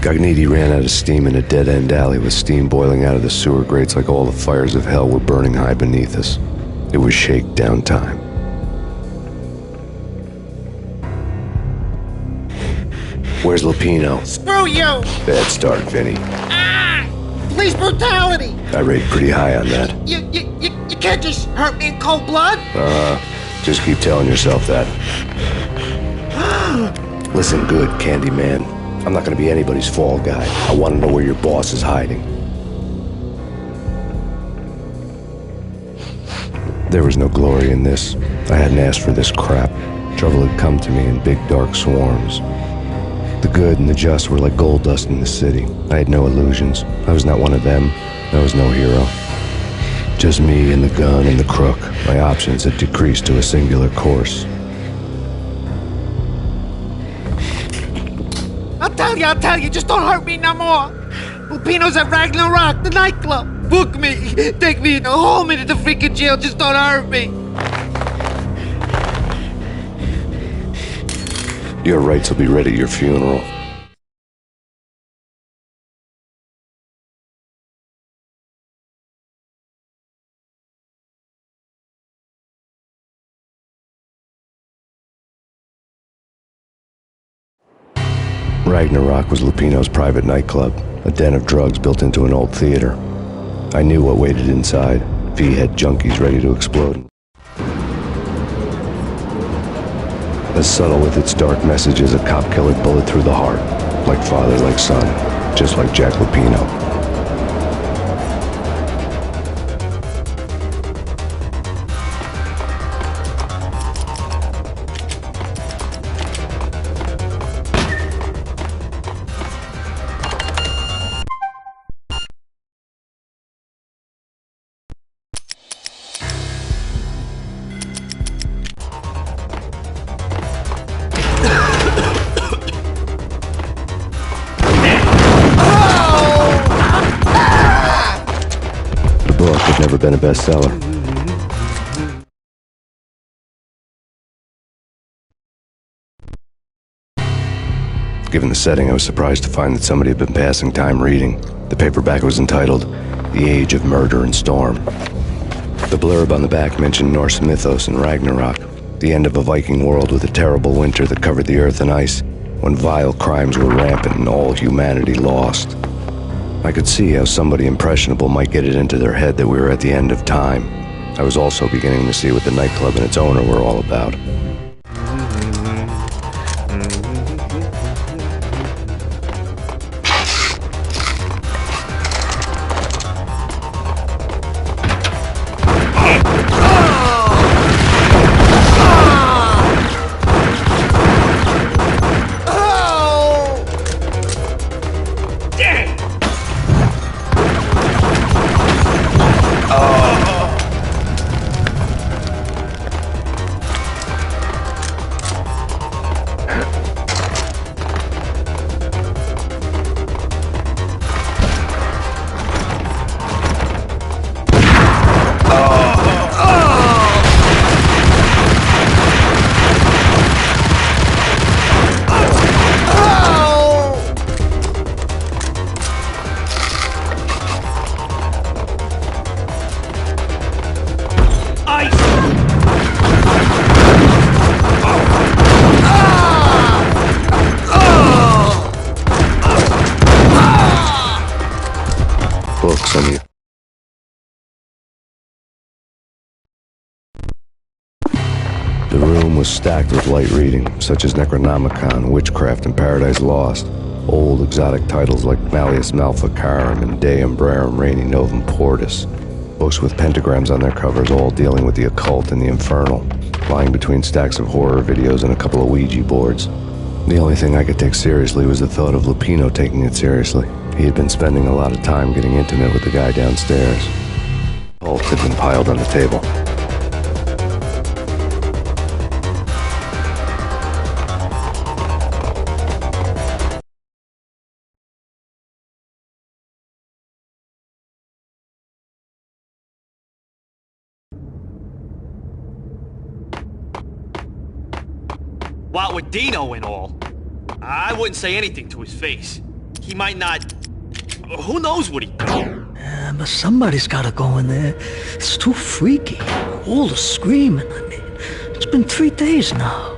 Gognitti ran out of steam in a dead-end alley with steam boiling out of the sewer grates like all the fires of hell were burning high beneath us. It was shakedown time. Where's Lupino? Screw you! Bad start, Vinny. Police brutality! I rate pretty high on that. You can't just hurt me in cold blood? Just keep telling yourself that. Listen good, Candyman. I'm not gonna be anybody's fall guy. I want to know where your boss is hiding. There was no glory in this. I hadn't asked for this crap. Trouble had come to me in big dark swarms. The good and the just were like gold dust in the city. I had no illusions. I was not one of them. I was no hero. Just me and the gun and the crook. My options had decreased to a singular course. I'll tell you, just don't hurt me no more. Lupino's at Ragnarok, the nightclub. Book me, take me in, hold me to the freaking jail, just don't hurt me. Your rights will be read at your funeral. Ragnarok was Lupino's private nightclub, a den of drugs built into an old theater. I knew what waited inside. V had junkies ready to explode. As subtle with its dark message as a cop-killer bullet through the heart. Like father, like son. Just like Jack Lupino. Never been a bestseller. Given the setting, I was surprised to find that somebody had been passing time reading. The paperback was entitled The Age of Murder and Storm. The blurb on the back mentioned Norse mythos and Ragnarok, the end of a Viking world with a terrible winter that covered the earth in ice, when vile crimes were rampant and all humanity lost. I could see how somebody impressionable might get it into their head that we were at the end of time. I was also beginning to see what the nightclub and its owner were all about. Books on you. The room was stacked with light reading, such as Necronomicon, Witchcraft, and Paradise Lost. Old exotic titles like Malleus Maleficarum and De Umbrarum Reini Novum Portis. Books with pentagrams on their covers, all dealing with the occult and the infernal, lying between stacks of horror videos and a couple of Ouija boards. The only thing I could take seriously was the thought of Lupino taking it seriously. He had been spending a lot of time getting intimate with the guy downstairs. Pulp had been piled on the table. What with Dino and all, I wouldn't say anything to his face. He might not... Who knows what he'd do? Yeah, but somebody's gotta go in there. It's too freaky. All the screaming, I mean. It's been 3 days now.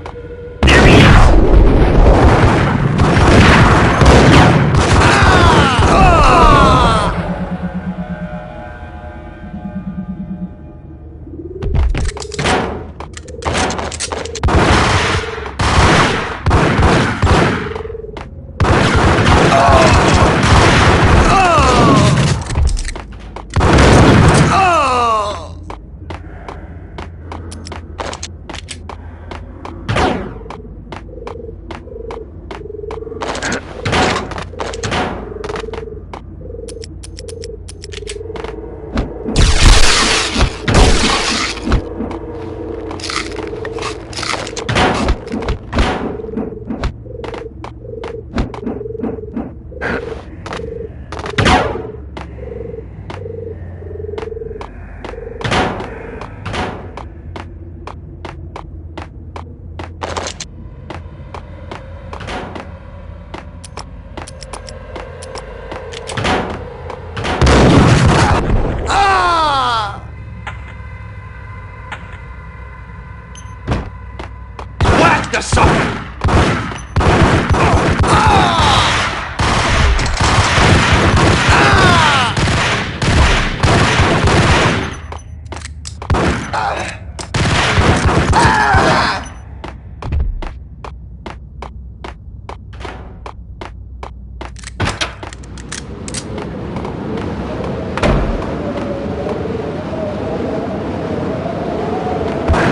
The sucker!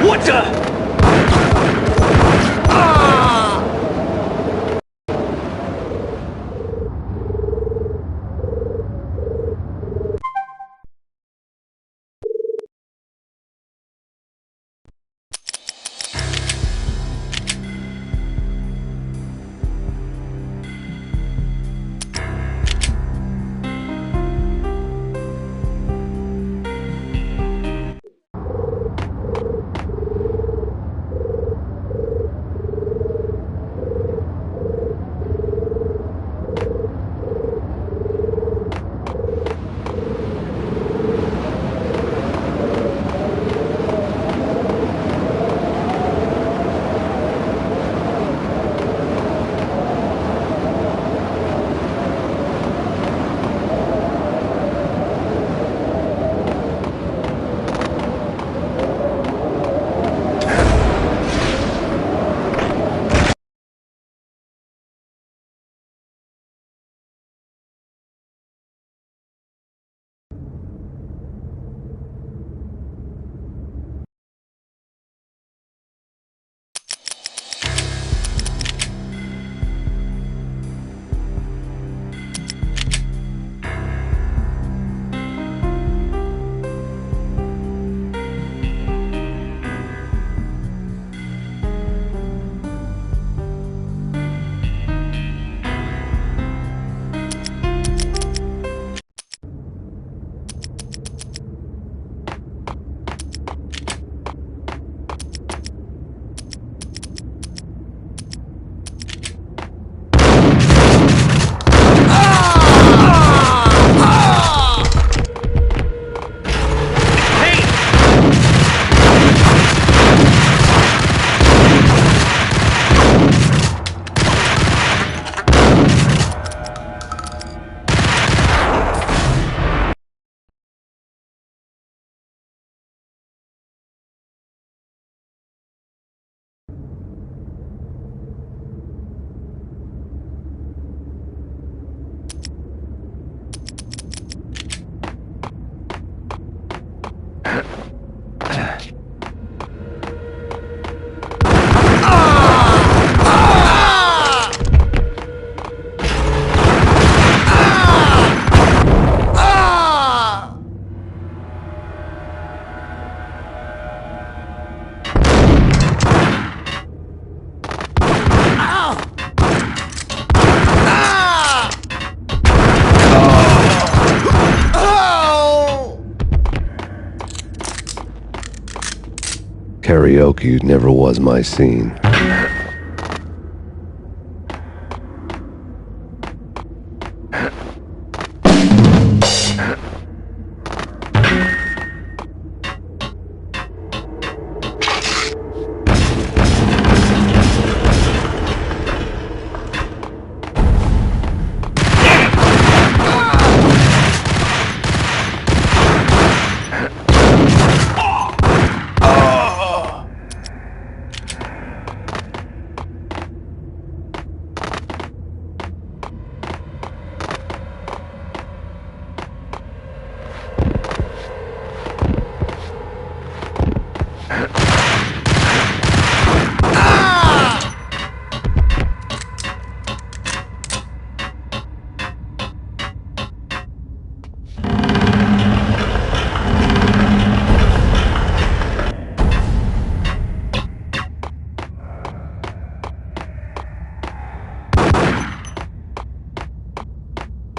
What the? Karaoke never was my scene.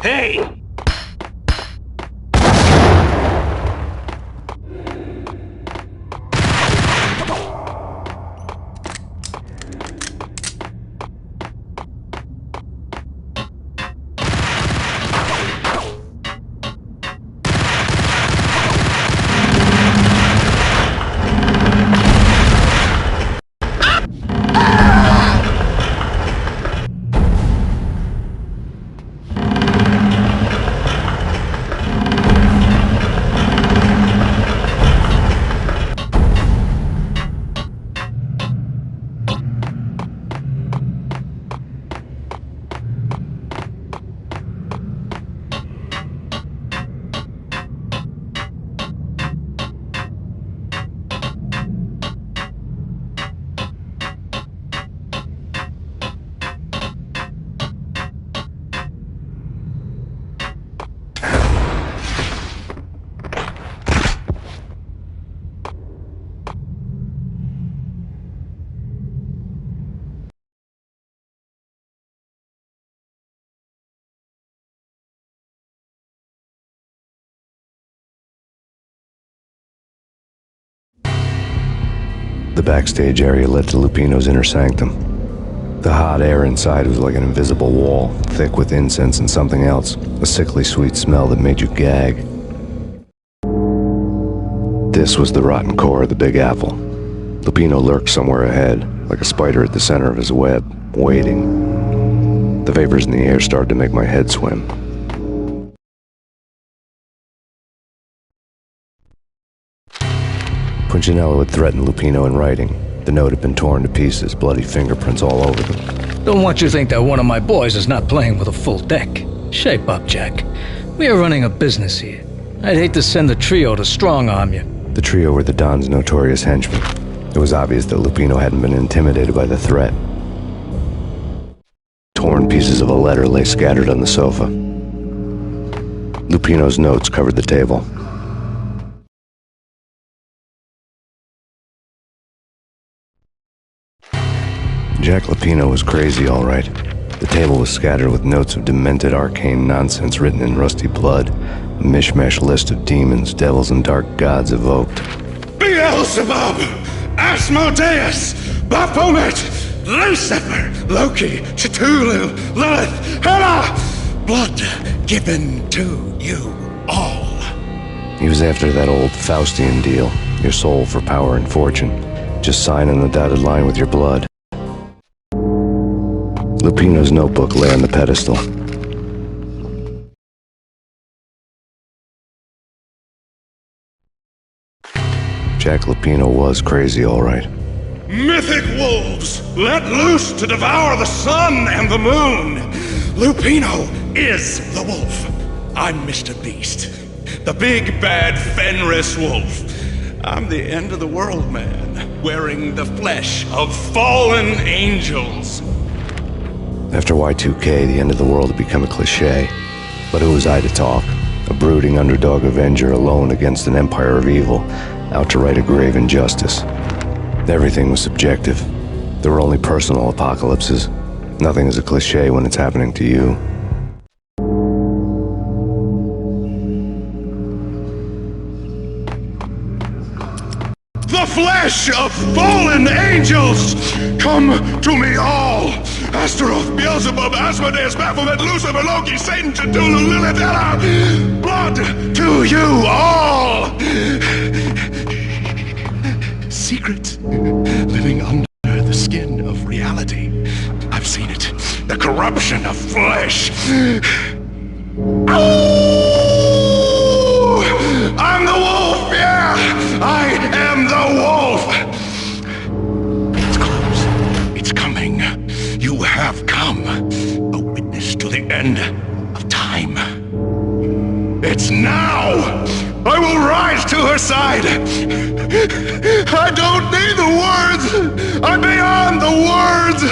Hey! The backstage area led to Lupino's inner sanctum. The hot air inside was like an invisible wall, thick with incense and something else, a sickly sweet smell that made you gag. This was the rotten core of the Big Apple. Lupino lurked somewhere ahead, like a spider at the center of his web, waiting. The vapors in the air started to make my head swim. Punchinello had threatened Lupino in writing. The note had been torn to pieces, bloody fingerprints all over them. Don't want you to think that one of my boys is not playing with a full deck. Shape up, Jack. We are running a business here. I'd hate to send the trio to strong-arm you. The trio were the Don's notorious henchmen. It was obvious that Lupino hadn't been intimidated by the threat. Torn pieces of a letter lay scattered on the sofa. Lupino's notes covered the table. Jack Lupino was crazy, all right. The table was scattered with notes of demented arcane nonsense written in rusty blood, a mishmash list of demons, devils, and dark gods evoked. Beelzebub, Asmodeus, Baphomet, Lucifer, Loki, Cthulhu, Lilith, Hela, blood given to you all. He was after that old Faustian deal, your soul for power and fortune. Just sign on the dotted line with your blood. Lupino's notebook lay on the pedestal. Jack Lupino was crazy, all right. Mythic wolves, let loose to devour the sun and the moon. Lupino is the wolf. I'm Mr. Beast, the big bad Fenris wolf. I'm the end of the world man, wearing the flesh of fallen angels. After Y2K, the end of the world had become a cliché. But who was I to talk? A brooding underdog avenger alone against an empire of evil, out to right a grave injustice. Everything was subjective. There were only personal apocalypses. Nothing is a cliché when it's happening to you. the flesh of fallen angels! Come to me all! Astaroth, Beelzebub, Asmodeus, Baphomet, Lucifer, Loki, Satan, Cthulhu, Lilith, blood to you all! Secret, living under the skin of reality. I've seen it. The corruption of flesh. Ow! I'm the wolf, yeah! I am the wolf! It's close. It's coming. You have come. A witness to the end of time. It's now! I will rise to her side! I don't need the words! I'm beyond the words!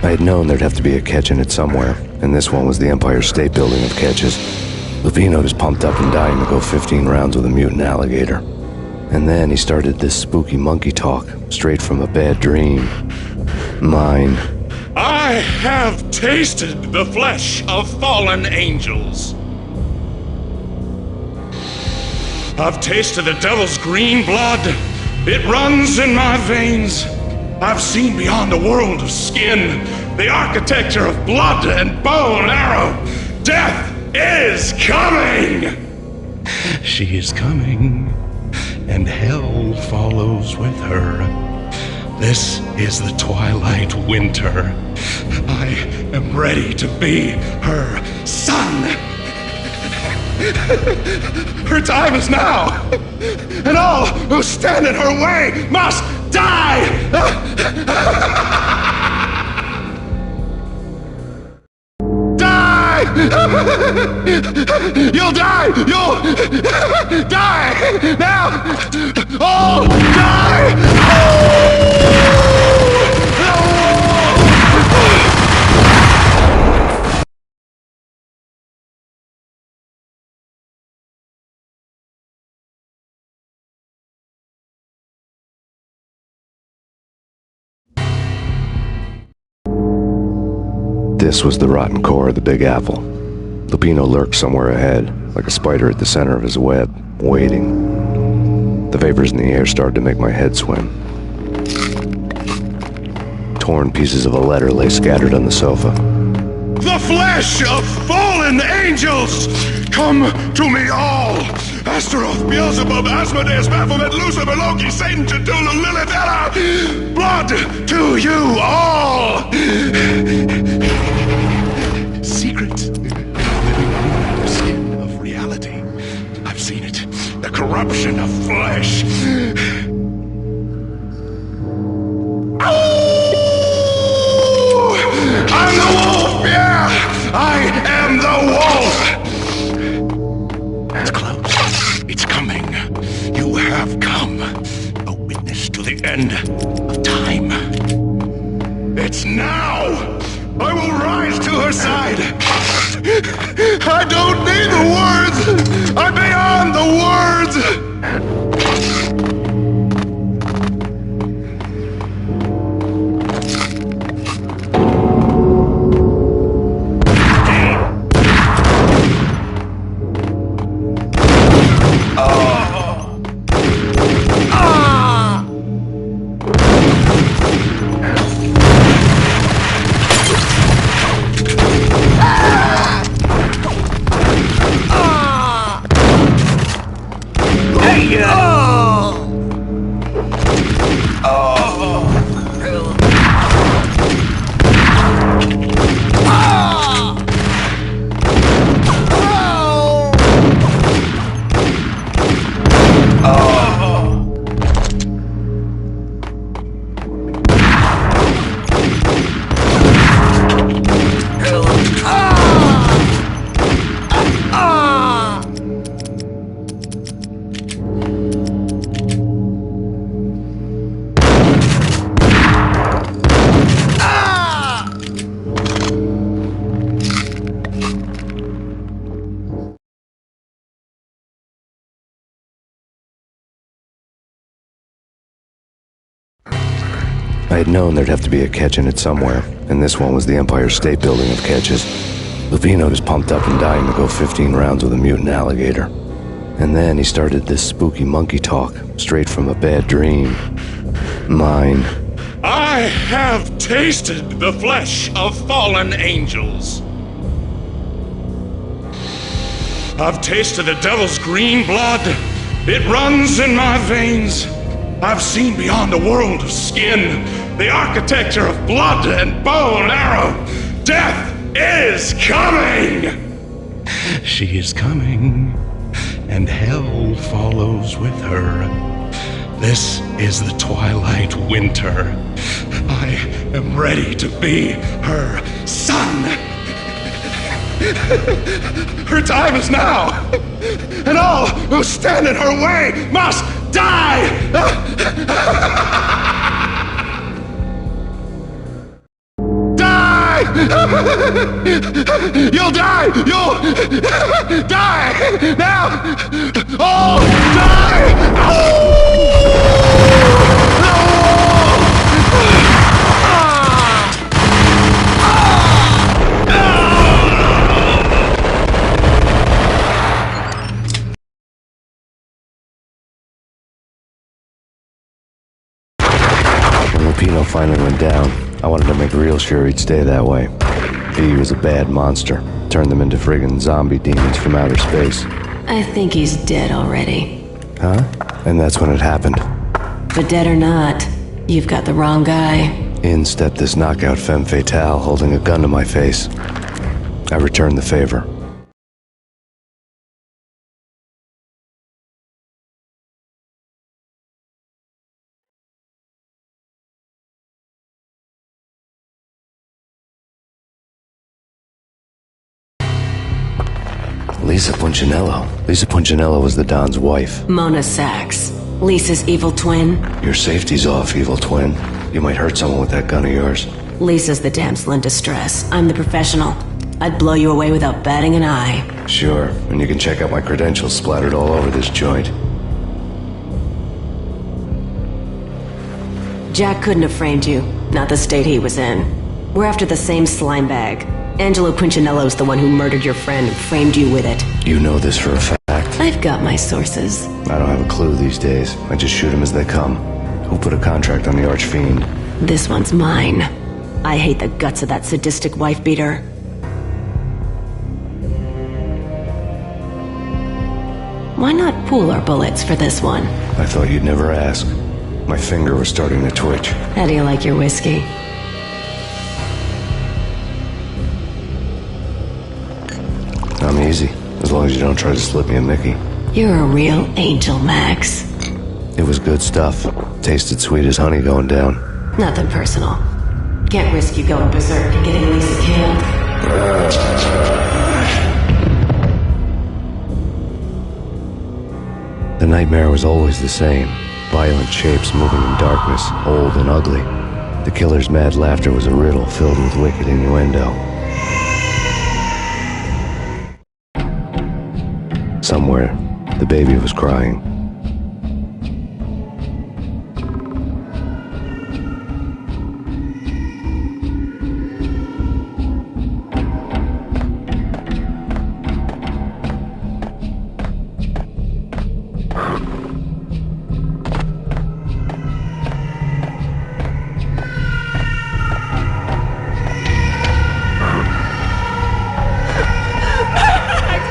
I had known there'd have to be a catch in it somewhere, and this one was the Empire State Building of catches. Lupino was pumped up and dying to go 15 rounds with a mutant alligator. And then he started this spooky monkey talk, straight from a bad dream. Mine. I have tasted the flesh of fallen angels. I've tasted the devil's green blood. It runs in my veins. I've seen beyond the world of skin, the architecture of blood and bow and arrow. Death is coming! She is coming, and hell follows with her. This is the twilight winter. I am ready to be her son. Her time is now, and all who stand in her way must die! Die! You'll die! You'll die! Now! Oh! Die! This was the rotten core of the Big Apple. Lupino lurked somewhere ahead, like a spider at the center of his web, waiting. The vapors in the air started to make my head swim. Torn pieces of a letter lay scattered on the sofa. The flesh of fallen angels! Come to me all! Astaroth, Beelzebub, Asmodeus, Baphomet, Lucifer, Loki, Satan, Cthulhu, Lilith, Ella! Blood to you all! Secret. Living under the skin of reality. I've seen it. The corruption of flesh. I'm the wolf, yeah! I am the wolf! It's close. It's coming. You have come. A witness to the end of time. It's now! I will rise to her side! I don't need the words! I'm beyond the words! I had known there'd have to be a catch in it somewhere, and this one was the Empire State Building of catches. Lupino was pumped up and dying to go 15 rounds with a mutant alligator. And then he started this spooky monkey talk, straight from a bad dream. Mine. I have tasted the flesh of fallen angels. I've tasted the devil's green blood. It runs in my veins. I've seen beyond a world of skin, the architecture of blood and bow and arrow. Death is coming! She is coming, and hell follows with her. This is the twilight winter. I am ready to be her son. Her time is now, and all who stand in her way must die! Die! You'll die! You'll die! Now! Oh! Die! Lupino finally went down. I wanted to make real sure he'd stay that way. He was a bad monster. Turned them into friggin' zombie demons from outer space. I think he's dead already. Huh? And that's when it happened. But dead or not, you've got the wrong guy. In stepped this knockout femme fatale holding a gun to my face. I returned the favor. Lisa Punchinello. Lisa Punchinello was the Don's wife. Mona Sachs. Lisa's evil twin. Your safety's off, evil twin. You might hurt someone with that gun of yours. Lisa's the damsel in distress. I'm the professional. I'd blow you away without batting an eye. Sure, and you can check out my credentials splattered all over this joint. Jack couldn't have framed you. Not the state he was in. We're after the same slime bag. Angelo Punchinello's the one who murdered your friend and framed you with it. You know this for a fact. I've got my sources. I don't have a clue these days. I just shoot them as they come. Who put a contract on the Archfiend? This one's mine. I hate the guts of that sadistic wife-beater. Why not pool our bullets for this one? I thought you'd never ask. My finger was starting to twitch. How do you like your whiskey? I'm easy, as long as you don't try to slip me a Mickey. You're a real angel, Max. It was good stuff. Tasted sweet as honey going down. Nothing personal. Can't risk you going berserk and getting Lisa killed. The nightmare was always the same. Violent shapes moving in darkness, old and ugly. The killer's mad laughter was a riddle filled with wicked innuendo. Somewhere, the baby was crying.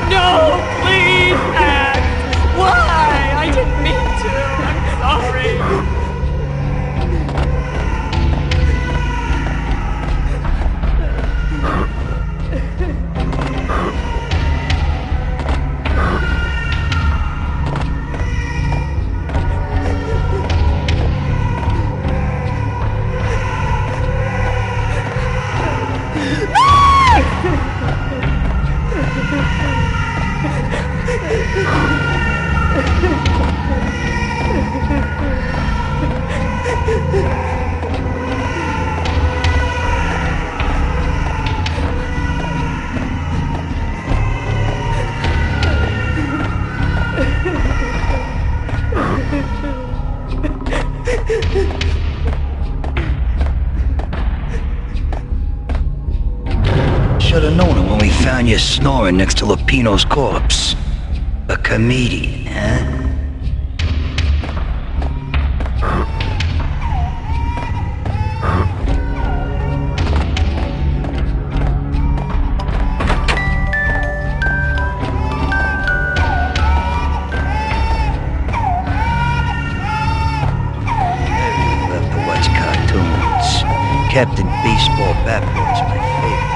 No, please, Max! Why? I didn't mean to. I'm sorry. Should've known it when we found you snoring next to Lupino's corpse. A comedian, huh? Love to watch cartoons. Captain Baseball Bat Boy's my favorite.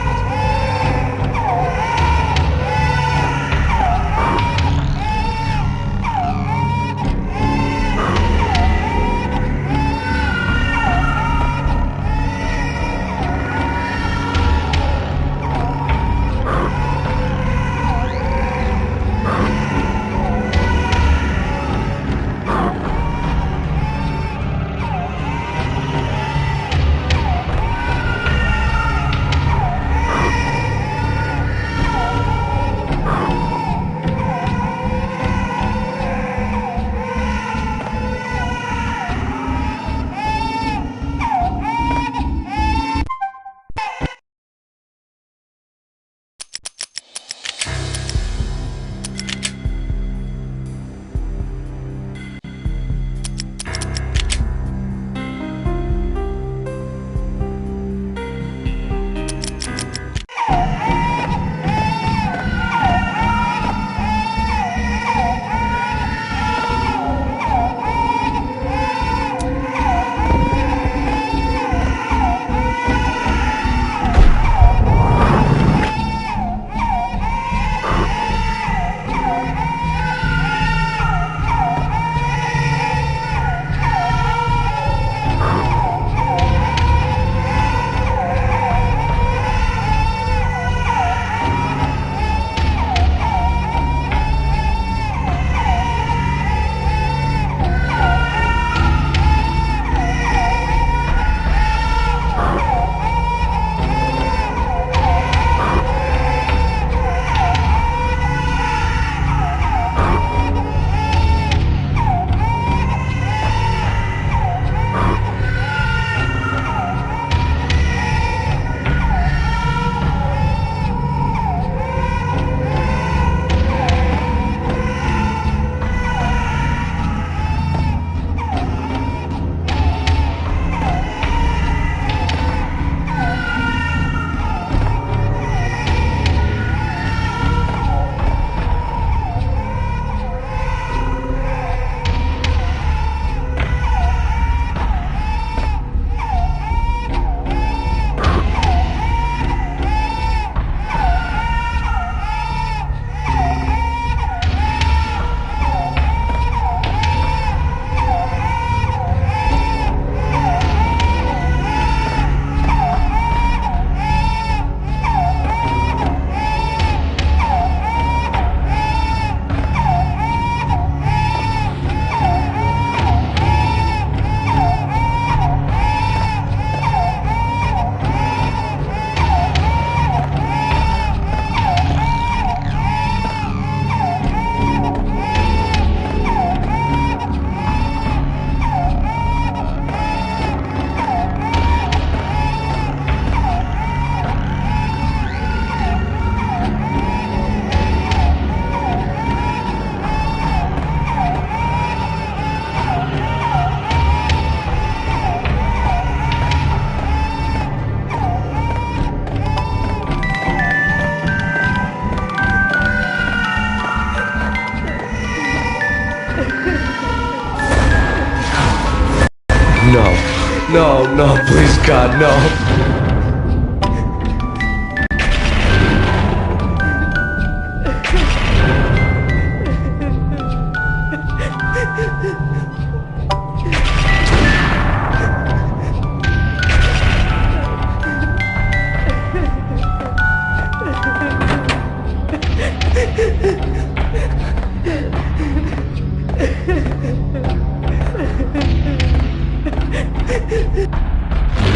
No, please, God, no.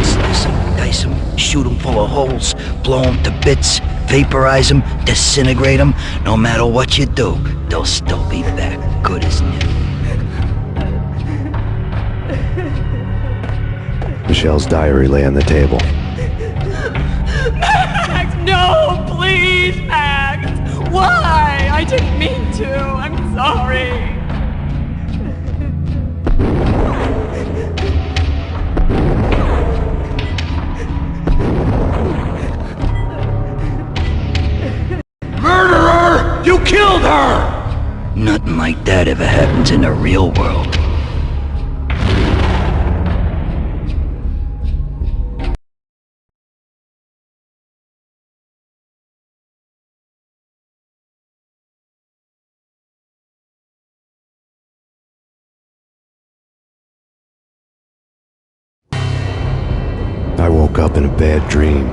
Slice them, dice them, shoot them full of holes, blow them to bits, vaporize them, disintegrate them. No matter what you do, they'll still be back good as new. Michelle's diary lay on the table. Max, no, please, Max. Why? I didn't mean to. I'm sorry. Murderer! You killed her! Nothing like that ever happens in the real world. I woke up in a bad dream.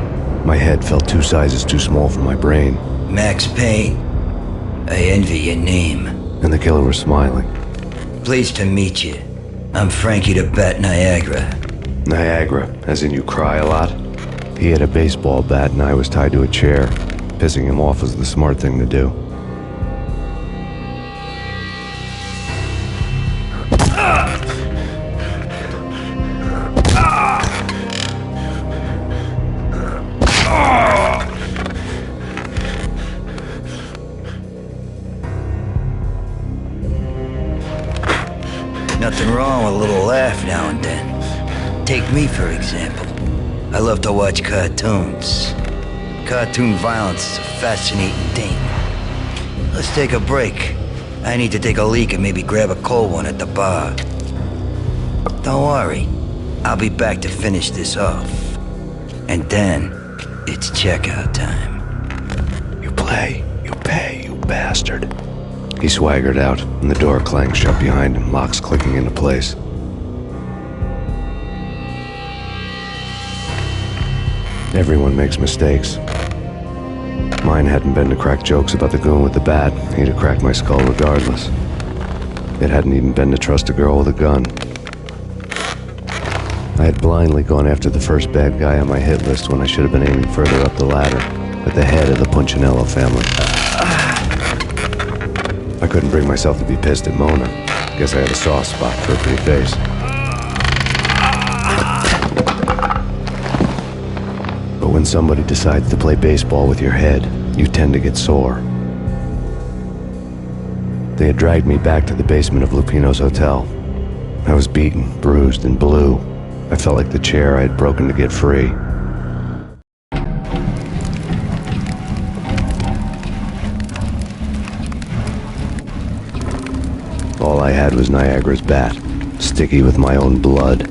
My head felt 2 sizes too small for my brain. Max Payne. I envy your name. And the killer was smiling. Pleased to meet you. I'm Frankie the Bat Niagara. Niagara, as in you cry a lot? He had a baseball bat and I was tied to a chair. Pissing him off was the smart thing to do. Nothing wrong with a little laugh now and then. Take me, for example. I love to watch cartoons. Cartoon violence is a fascinating thing. Let's take a break. I need to take a leak and maybe grab a cold one at the bar. Don't worry. I'll be back to finish this off. And then, it's checkout time. You play, you pay, you bastard. He swaggered out, and the door clanged shut behind him, locks clicking into place. Everyone makes mistakes. Mine hadn't been to crack jokes about the goon with the bat. He'd have cracked my skull regardless. It hadn't even been to trust a girl with a gun. I had blindly gone after the first bad guy on my hit list when I should have been aiming further up the ladder, at the head of the Punchinello family. I couldn't bring myself to be pissed at Mona. Guess I had a soft spot for her pretty face. But when somebody decides to play baseball with your head, you tend to get sore. They had dragged me back to the basement of Lupino's hotel. I was beaten, bruised, and blue. I felt like the chair I had broken to get free. All I had was Niagara's bat, sticky with my own blood.